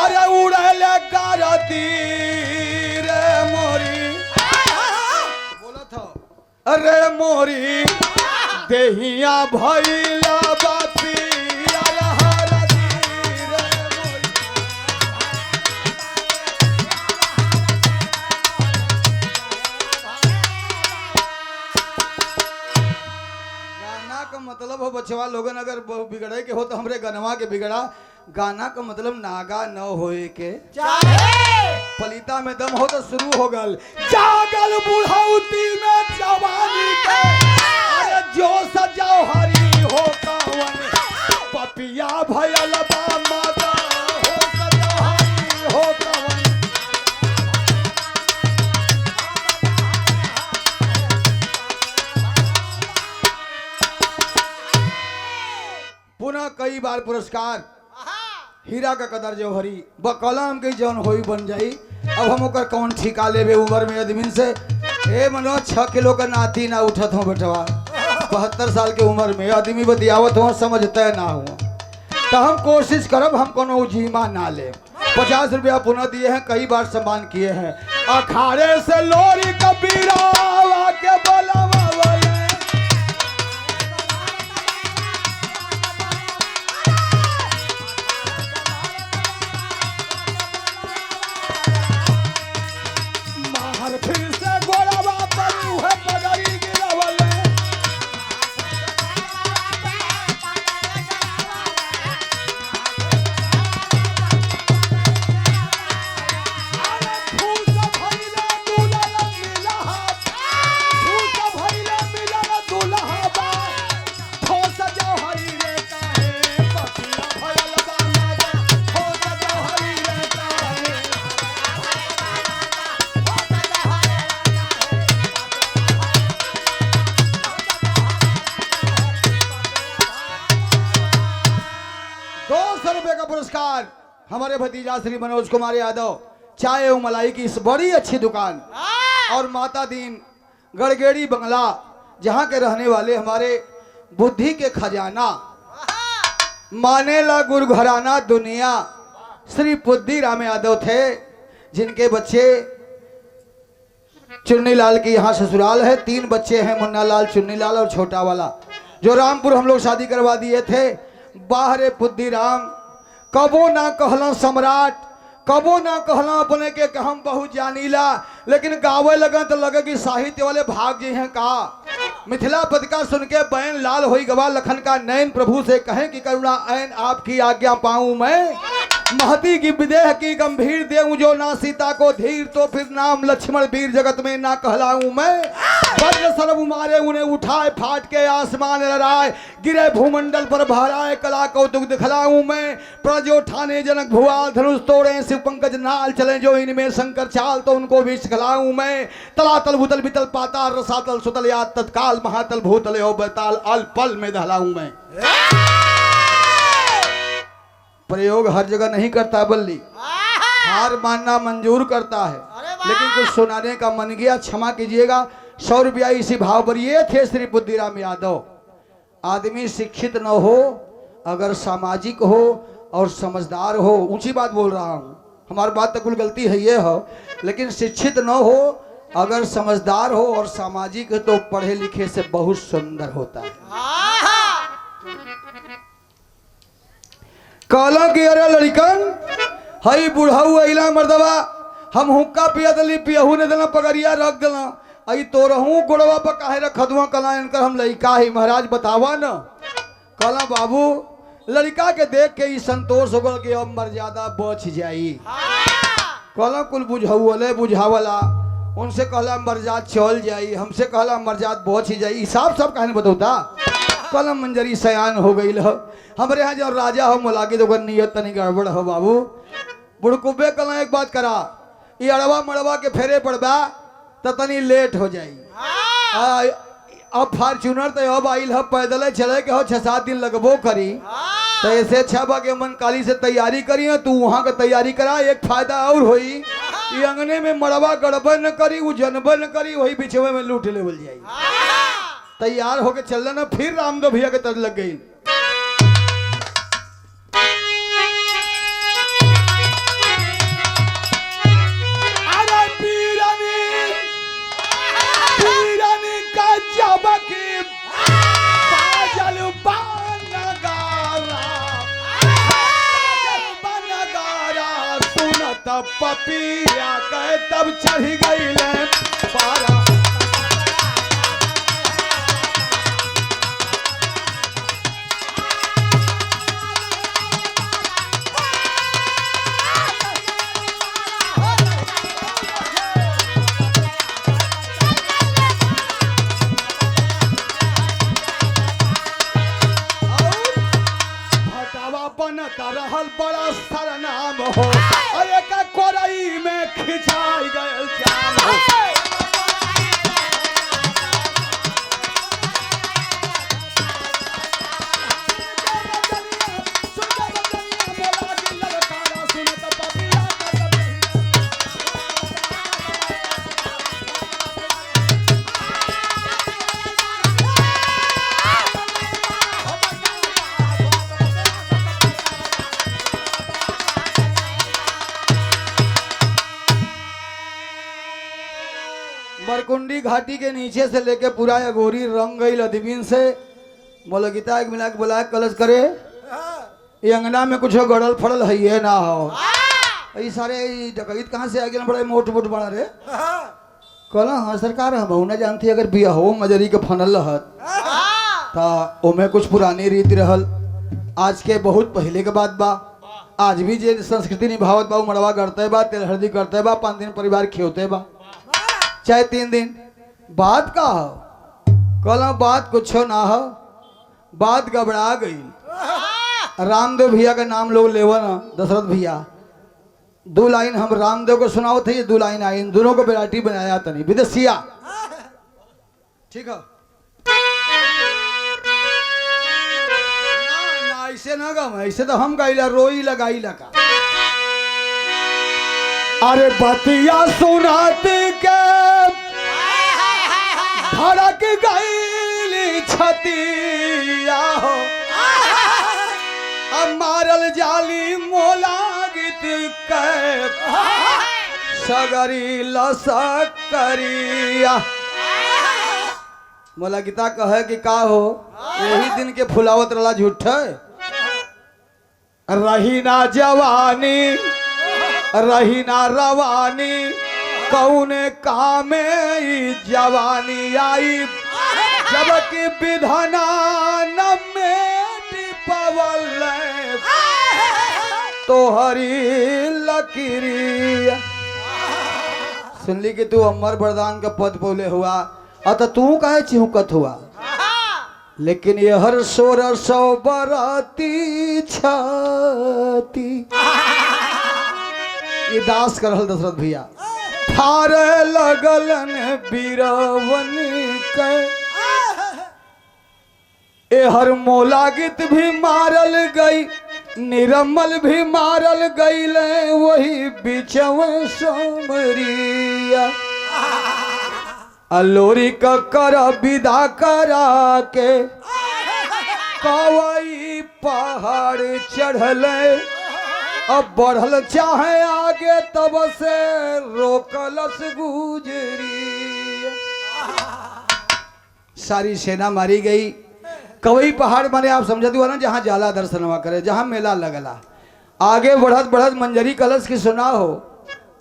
अरे उड़े गारती रे मोरी बोला था अरे मोरी देहिया भैला बाती अरे हरती रे मोरी गाना का मतलब हो बचवा लोगन अगर बिगड़े के हो तो हमरे गनवा के बिगड़ा गाना का मतलब नागा न होए के पलीता में दम हो तो शुरू हो गल जागल बुढ़ौती में जवानी के अरे जो सजाओ हरी हो कावन पपिया भयल बा माता हो सजाओ हरी हो कावन पुनः कई बार पुरस्कार हीरा का कदर जौहरी बकलम के जौन होई बन जाई अब हम ओकर कौन ठिका लेबे उम्र में आदमी से ए मनो 6 किलो का नाती ना उठत हो बेटवा 72 साल के उम्र में आदमी बतियावत हो समझते ना हो तो हम कोशिश करब हम कोनो जीमा ना ले 50 रुपया पुनः दिए हैं कई बार सम्मान किए हैं अखाड़े से लोरी कबीरा के बलवा पुरस्कार हमारे भतीजा श्री मनोज कुमार यादव चाय एवं मलाई की इस बड़ी अच्छी दुकान और माता दीन गड़गेड़ी बंगला जहाँ के रहने वाले हमारे बुद्धि के खजाना मानेला गुरु घराना दुनिया श्री पुद्दी राम यादव थे जिनके बच्चे चुन्नी लाल की यहाँ ससुराल है 3 बच्चे हैं मुन्ना लाल चुन्नी लाल और छोटा वाला जो रामपुर हम लोग शादी करवा दिए थे बाहरे पुद्दी राम कबो ना कहला सम्राट कबो ना कहला अपने के हम बहुत जानीला लेकिन गावे लगा तो लगे कि साहित्य वाले भाग जी हैं का मिथिला पद का सुन के बैन लाल होई गवा लखन का नयन प्रभु से कहें कि करुणा ऐन आपकी आज्ञा पाऊं मैं महती की विदेह की गंभीर देऊं जो ना सीता को धीर तो फिर नाम लक्ष्मण वीर जगत में ना कहलाऊं मैं वज्र सर्व मारे उन्हें उठाए फाट के आसमान लड़ाए गिरे भूमंडल पर भराए कला कौतुक दिखलाऊं मैं प्रजो ठाने जनक भुआल धनुष तोड़े शिव पंकज नाल चले जो इनमें शंकर चाल तो उनको भी सिखलाऊं मैं तलातल भूतल बितल पाताल रसातल सुतल या तत्काल महातल भूतल हो बताल अल पल में दहलाऊं मैं। प्रयोग हर जगह नहीं करता बल्ली हार मानना मंजूर करता है लेकिन कुछ सुनाने का मन गया क्षमा कीजिएगा 100 रुपया इसी भाव पर ये थे श्री बुद्धिराम यादव आदमी शिक्षित न हो, अगर सामाजिक हो और समझदार हो, ऊंची बात बोल रहा हूँ, हमारी बात तो कुल गलती है ये हो, लेकिन शिक्षित न हो, अगर समझदार हो और सामाजिक है तो पढ़े लिखे से बहुत सुंदर होता है। कहला कि अरे लड़कन, हई बुढ़ऊ अइला मर्दवा, हम हुक्का पिया दली, पियहू ने देना, पगड़िया रख देना, आई तो रहूं गोड़वा पर काहे रखदुआ, कला इनकर हम लड़का ही महाराज बतावा न। कहला बाबू, लड़का के देख के ही संतोष हो गल कि अब मर्यादा बच जाई। कहला कुल बुझावले बुझावला, उनसे कहला मर्याद चल जाई, हमसे कहला मर्याद बच ही जाई, हिसाब सब कहने बताऊता। कहला मंजरी सयान हो गई हो, हमारे यहाँ जो राजा हो मुलागी तो नियत तनी गड़बड़ हो बाबू। बुड़कुबे कहला एक बात करा, ये अड़वा मड़वा के फेरे पड़बा तो तनी लेट हो जाई। अब फॉर्च्यूनर तो अब आइल है, पैदल चले के हो 6-7 दिन लगबो करी, तो ऐसे अच्छा बा के मन काली से तैयारी करी, तू वहाँ का तैयारी करा। एक फायदा और होई, ये अंगने में मड़वा गड़बड़ न करी, वो जनबड़ न करी, वही बिछवे में लूट लेवल जाई। तैयार होके चल ना, फिर रामदेव भैया के तरफ लग गई। तब पपिया कहे तब चढ़ गई ले पारा। बनता रहल बड़ा सरनाम हो, अरे का कोरई में खिंचाई गए जान हो। मरकुंडी घाटी के नीचे से लेके पूरा अगोरी रंग गई अदबीन से मोलगिता एक मिला के बुलाए कलश करे, ये अंगना में कुछ गड़ल फड़ल है ये ना हो। ये सारे डकैत कहाँ से आ गए, बड़े मोट मोट बना रे। कहला हाँ सरकार, हम ना जानती अगर बिया हो मजरी के फनल रहत तो ओमे कुछ पुरानी रीति रहल, आज के बहुत पहले के बात बा। आज भी जे संस्कृति निभावत बा, मड़वा करते बा, तेल हल्दी करते बा, 5 दिन परिवार खियोते बा, चाहे 3 दिन। बात का हो, कहला बात कुछ ना हो, बात घबरा गई। रामदेव भैया का नाम लोग लेवा ना, दशरथ भैया 2 लाइन हम रामदेव को सुनाओ थे, ये 2 लाइन आई, इन दोनों को बेराटी बनाया तनी विदेशिया, ठीक है ना, ऐसे ना गम, ऐसे तो हम गाइला रोई लगाई लगा। अरे बतिया सुनात के धड़क गई छतिया हो, अब मारल जाली मोला गीत के सगरी लसक करिया। मोला गीता कहे कि का हो, यही दिन के फुलावत रला झूठ रही ना जवानी, रही ना रवानी, कौने कामे जवानी आई, जबकि विधना न मेट पवल तोहरी लकीरिया। सुनली कि तू अमर वरदान का पद बोले हुआ, अत तू काहे चिहुकत हुआ, लेकिन ये हर 1600 बराती छाती ये दास करल दशरथ भैया थारे लगलन बीरवन के। ए हर मोला गीत भी मारल गई, निरमल भी मारल गई, ले वही बिचव सोमरिया। अलोरी का कर विदा करा के कवई पहाड़ चढ़ल अब बढ़ल चाहे आगे तब से रोकलस गुजरी। सारी सेना मारी गई। कवई पहाड़ माने आप समझते हो ना, जहाँ जाला दर्शनवा करे, जहाँ मेला लगला। आगे बढ़त बढ़त मंजरी कलश की सुना हो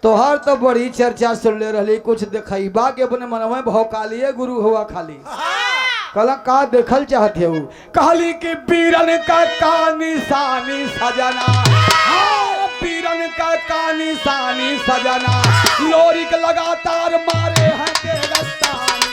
तोहर तो बड़ी चर्चा सुन ले रही, कुछ देखा के अपने मन में भौकालिए गुरु हुआ खाली। कल का देखल चाहते हो? कहली कि बीरन का निशानी सजना, हाँ बीरन का निशानी सजना, लोरिक लगातार मारे हैं के रस्तानी।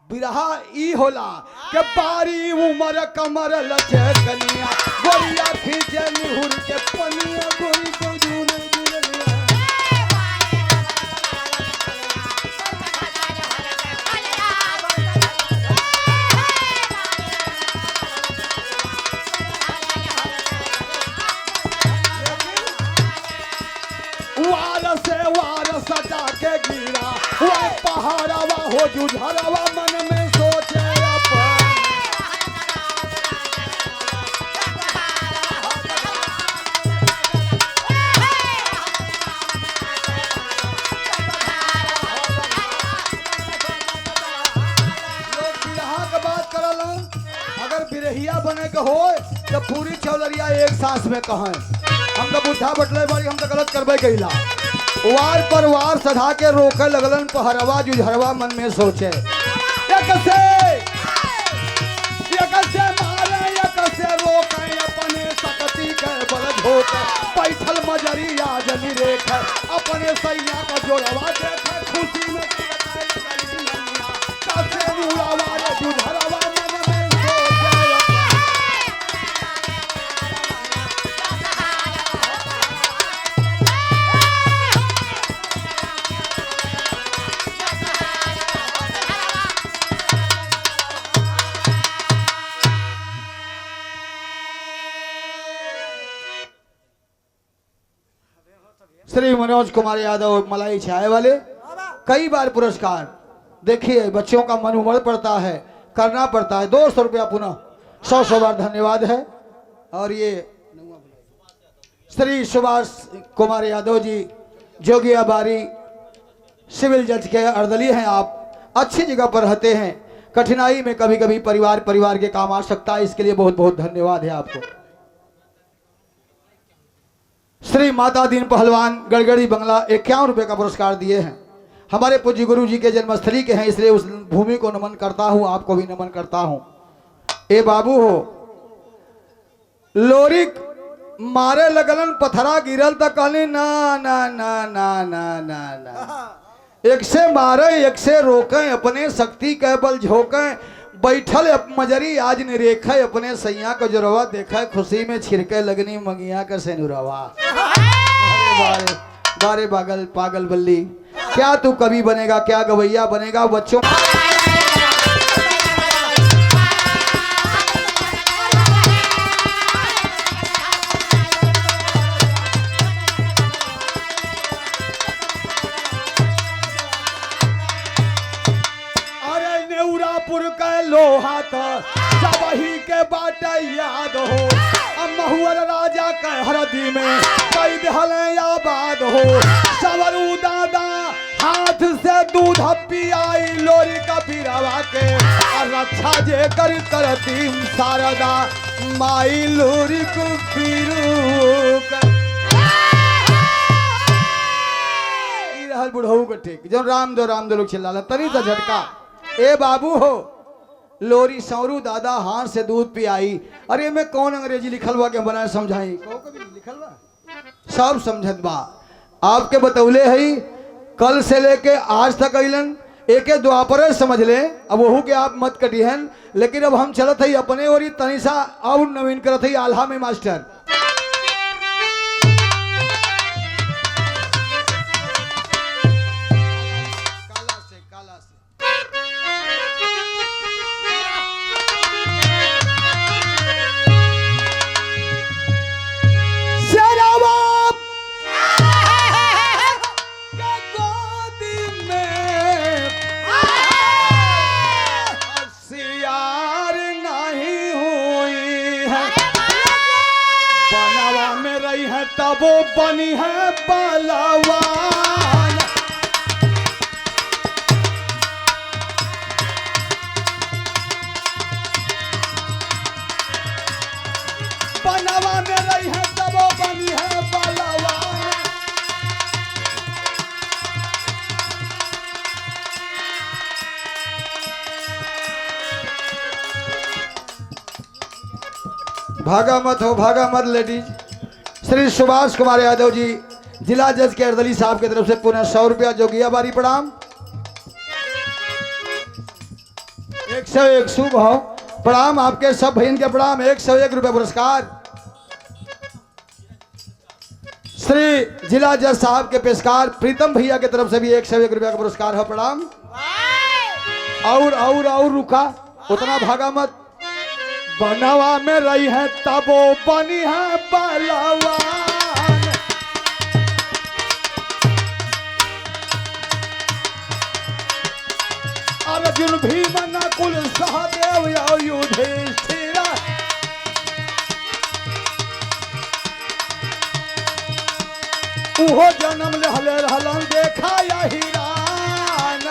बिरहा ई होला के बारी उमर कमर लचकनिया, गोरिया खींचे निहुर के पनिया, गोरी को जूने जुलनिया। वार से वार सटा के गिरा, वह पहाड़वा हो जुझरवा, मन में सोचे अपन। लोग बिरहा के बात करलन, अगर बिरहिया बने के हो तो पूरी चौलरिया एक सांस में कहें। हम तो बुढ़ा बटले बारी, हम तो गलत करबे कइला। वार पर वार सधा के रोके लगलन, पहरवा जुझरवा मन में सोचे। एक से मारे, एक से रोके, अपने सकती के बल झोंके, बैठल मजरिया जनी रेख, अपने सैया का जोड़वा देखे, खुशी में कैसे उड़ावा रे जुझरवा मन में सोचे। श्री मनोज कुमार यादव मलाई छाए वाले, कई बार पुरस्कार। देखिए बच्चों का मन उमड़ पड़ता है, करना पड़ता है। 200 रुपया पुनः 100 बार धन्यवाद है। और ये श्री सुभाष कुमार यादव जी जोगिया बारी सिविल जज के अर्दली हैं। आप अच्छी जगह पर रहते हैं, कठिनाई में कभी कभी परिवार के काम आ सकता है, इसके लिए बहुत बहुत धन्यवाद है आपको। श्री माता दीन पहलवान गड़गड़ी बंगला 51 रुपये का पुरस्कार दिए हैं। हमारे पूज्य गुरु जी के जन्मस्थली के हैं, इसलिए उस भूमि को नमन करता हूं, आपको भी नमन करता हूं। ए बाबू हो, लोरिक मारे लगलन, पथरा गिरल तक कहली ना ना ना ना ना ना ना। एक से मारे एक से रोके, अपने शक्ति के बल झोंके, बैठल मजरी आज निरेखे, अपने सैया को जोरवा देखा, खुशी में छिड़के लगनी मंगिया का सेनुरवा। बारे बारे पागल बल्ली, क्या तू कवि बनेगा, क्या गवैया बनेगा? बच्चों लोहा तो सबही के बाटे याद हो, महुअर राजा के हरदी में कई दहले आबाद हो। सवरू दादा हाथ से दूध पियाई, लोरी का बिरवा के रक्षा जे करती शारदा माई, लोरी को रहल बुढ़ऊ के ठीक जो राम दो लोग चिल्ला तनी तो झटका। ए बाबू हो, लोरी सौरू दादा हाथ से दूध पियाई। अरे मैं कौन अंग्रेजी लिखल बा के बनाए समझाई? लिखल बा सब समझत बा, आपके बतौले है। कल से लेके आज तक अइलन, एके द्वापर समझ ले, अब वहू के आप मत कटिहन। लेकिन अब हम चलत है अपने और तनी सा और नवीन करत है आल्हा में मास्टर। बनी है पहलवान। बनवा में रही है तब वो बनी है पहलवान। भागा मत लेडीज। श्री सुभाष कुमार यादव जी जिला जज के अर्दली साहब की तरफ से पुनः 100 रुपया जोगिया बारी प्रणाम। 101 शुभ हो प्रणाम। आपके सब बहन के प्रणाम। 101 रुपया पुरस्कार श्री जिला जज साहब के पेशकार प्रीतम भैया की तरफ से भी 101 रुपया का पुरस्कार है प्रणाम। और रुका उतना भागा मत। बनवा में रही है तब वो बनी है पहलवान। अर्जुन भीम नकुल सहदेव युधिष्ठिर उहो जन्म लहले रहलन देखा यही रान।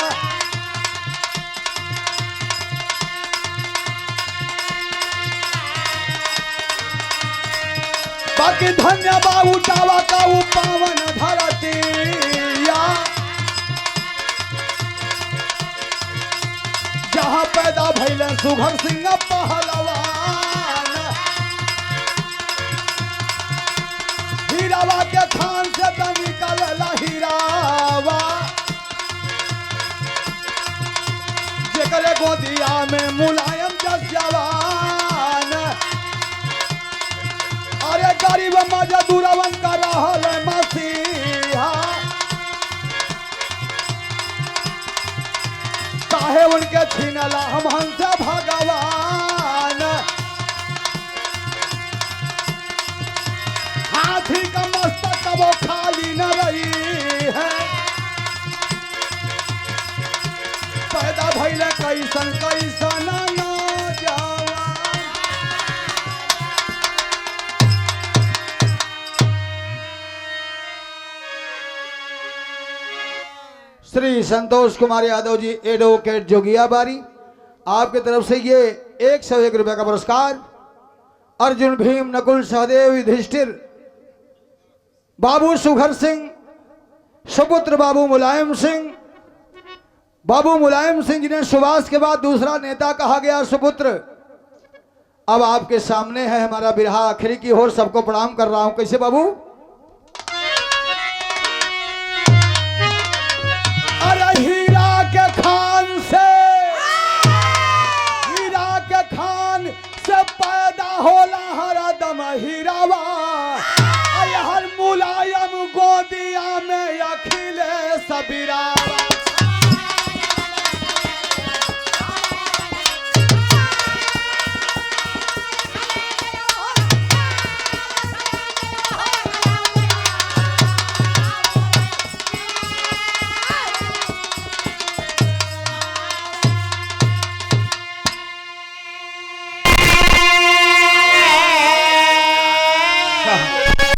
बाकी धन्य बाबू टावा का पावन धरतिया जहाँ पैदा भैले सुघर सिंह पहलवान। हीरावा के थान से तो निकलला हीरावा जेकरे गोदिया में मुलायम जस जवान। अरे गरीब मजदूरवन का रहल मसीहा काहे उनके छीनला हम हमसे भगवान। हाथी का मस्तक वो खाली न रही है पैदा भइले कैसन कैसन नौजवान। श्री संतोष कुमार यादव जी एडवोकेट जोगिया बारी आपके तरफ से ये 101 रुपया का पुरस्कार। अर्जुन भीम नकुल सहदेव युधिष्ठिर बाबू सुघर सिंह सुपुत्र बाबू मुलायम सिंह जिन्हें सुभाष के बाद दूसरा नेता कहा गया सुपुत्र। अब आपके सामने है हमारा बिरहा आखिरी की ओर। सबको प्रणाम कर रहा हूं। कैसे बाबू? अरे हीरा के खान से पैदा होला हरदम हीरावा। हर मुलायम गोदिया में अखिलेश बिरावा।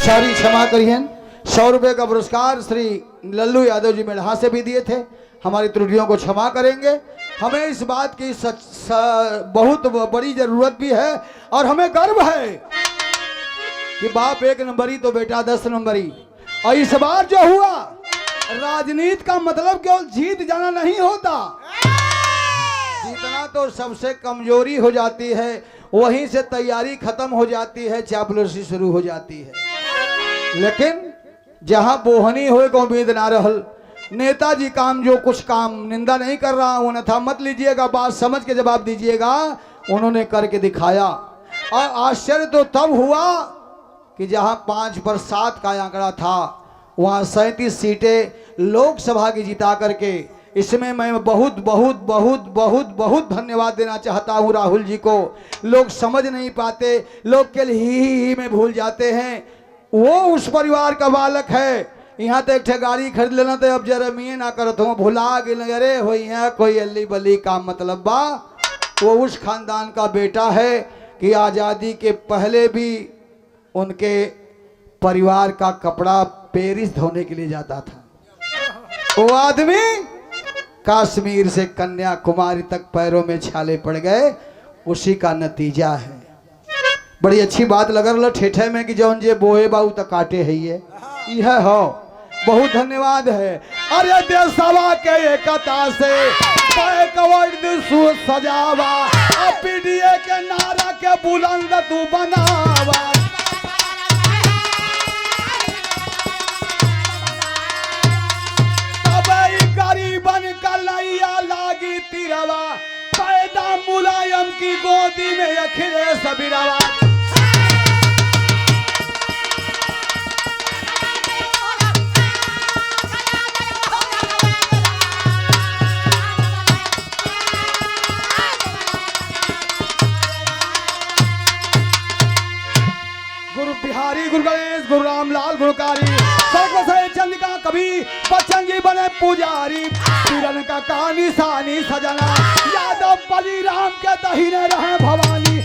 सॉरी क्षमा करिए। 100 रुपए का पुरस्कार श्री लल्लू यादव जी मेढ़ा से भी दिए थे। हमारी त्रुटियों को क्षमा करेंगे। हमें इस बात की बहुत बड़ी जरूरत भी है और हमें गर्व है कि बाप 1 नंबरी तो बेटा 10 नंबरी। और इस बार जो हुआ राजनीति का मतलब केवल जीत जाना नहीं होता। जीतना तो सबसे कमजोरी हो जाती है, वहीं से तैयारी खत्म हो जाती है, चापलूसी शुरू हो जाती है। लेकिन जहां बोहनी हुए को उम्मीद ना रहल। नेताजी काम जो कुछ काम निंदा नहीं कर रहा हूं, अन्यथा मत लीजिएगा, बात समझ के जवाब दीजिएगा। उन्होंने करके दिखाया और आश्चर्य तो तब हुआ कि जहां 5 पर 7 का आंकड़ा था वहां 37 सीटें लोकसभा की जिता करके। इसमें मैं बहुत बहुत बहुत बहुत बहुत धन्यवाद देना चाहता हूं राहुल जी को। लोग समझ नहीं पाते, लोग के ही में भूल जाते हैं। वो उस परिवार का बालक है। यहाँ तो एक गाड़ी खरीद लेना तो अब जरमिए ना करत हो, भुला गिले हो यहाँ कोई अल्ली बली का मतलब बा। वो उस खानदान का बेटा है कि आज़ादी के पहले भी उनके परिवार का कपड़ा पेरिस धोने के लिए जाता था। वो आदमी कश्मीर से कन्याकुमारी तक पैरों में छाले पड़ गए, उसी का नतीजा है। बड़ी अच्छी बात लग रहा ठेठे में कि जौन जे बोए बाऊ तक काटे है यह हो। बहुत धन्यवाद है। अरे देशवा के एकता से सजावा, पीडीए के नारा के बुलंद तू बनावा। गरीबन का लैया लागी तिरवा, पैदा मुलायम की गोदी में अखिलेश बिरवा। गुरु बिहारी, गुरु गणेश, गुरु रामलाल गुरुकारी, चंद्रिका कवि बच्चन जी बने पुजारी। किरण का कहानी सानी सजना, यादव बलिराम के दहीने रहे भवानी।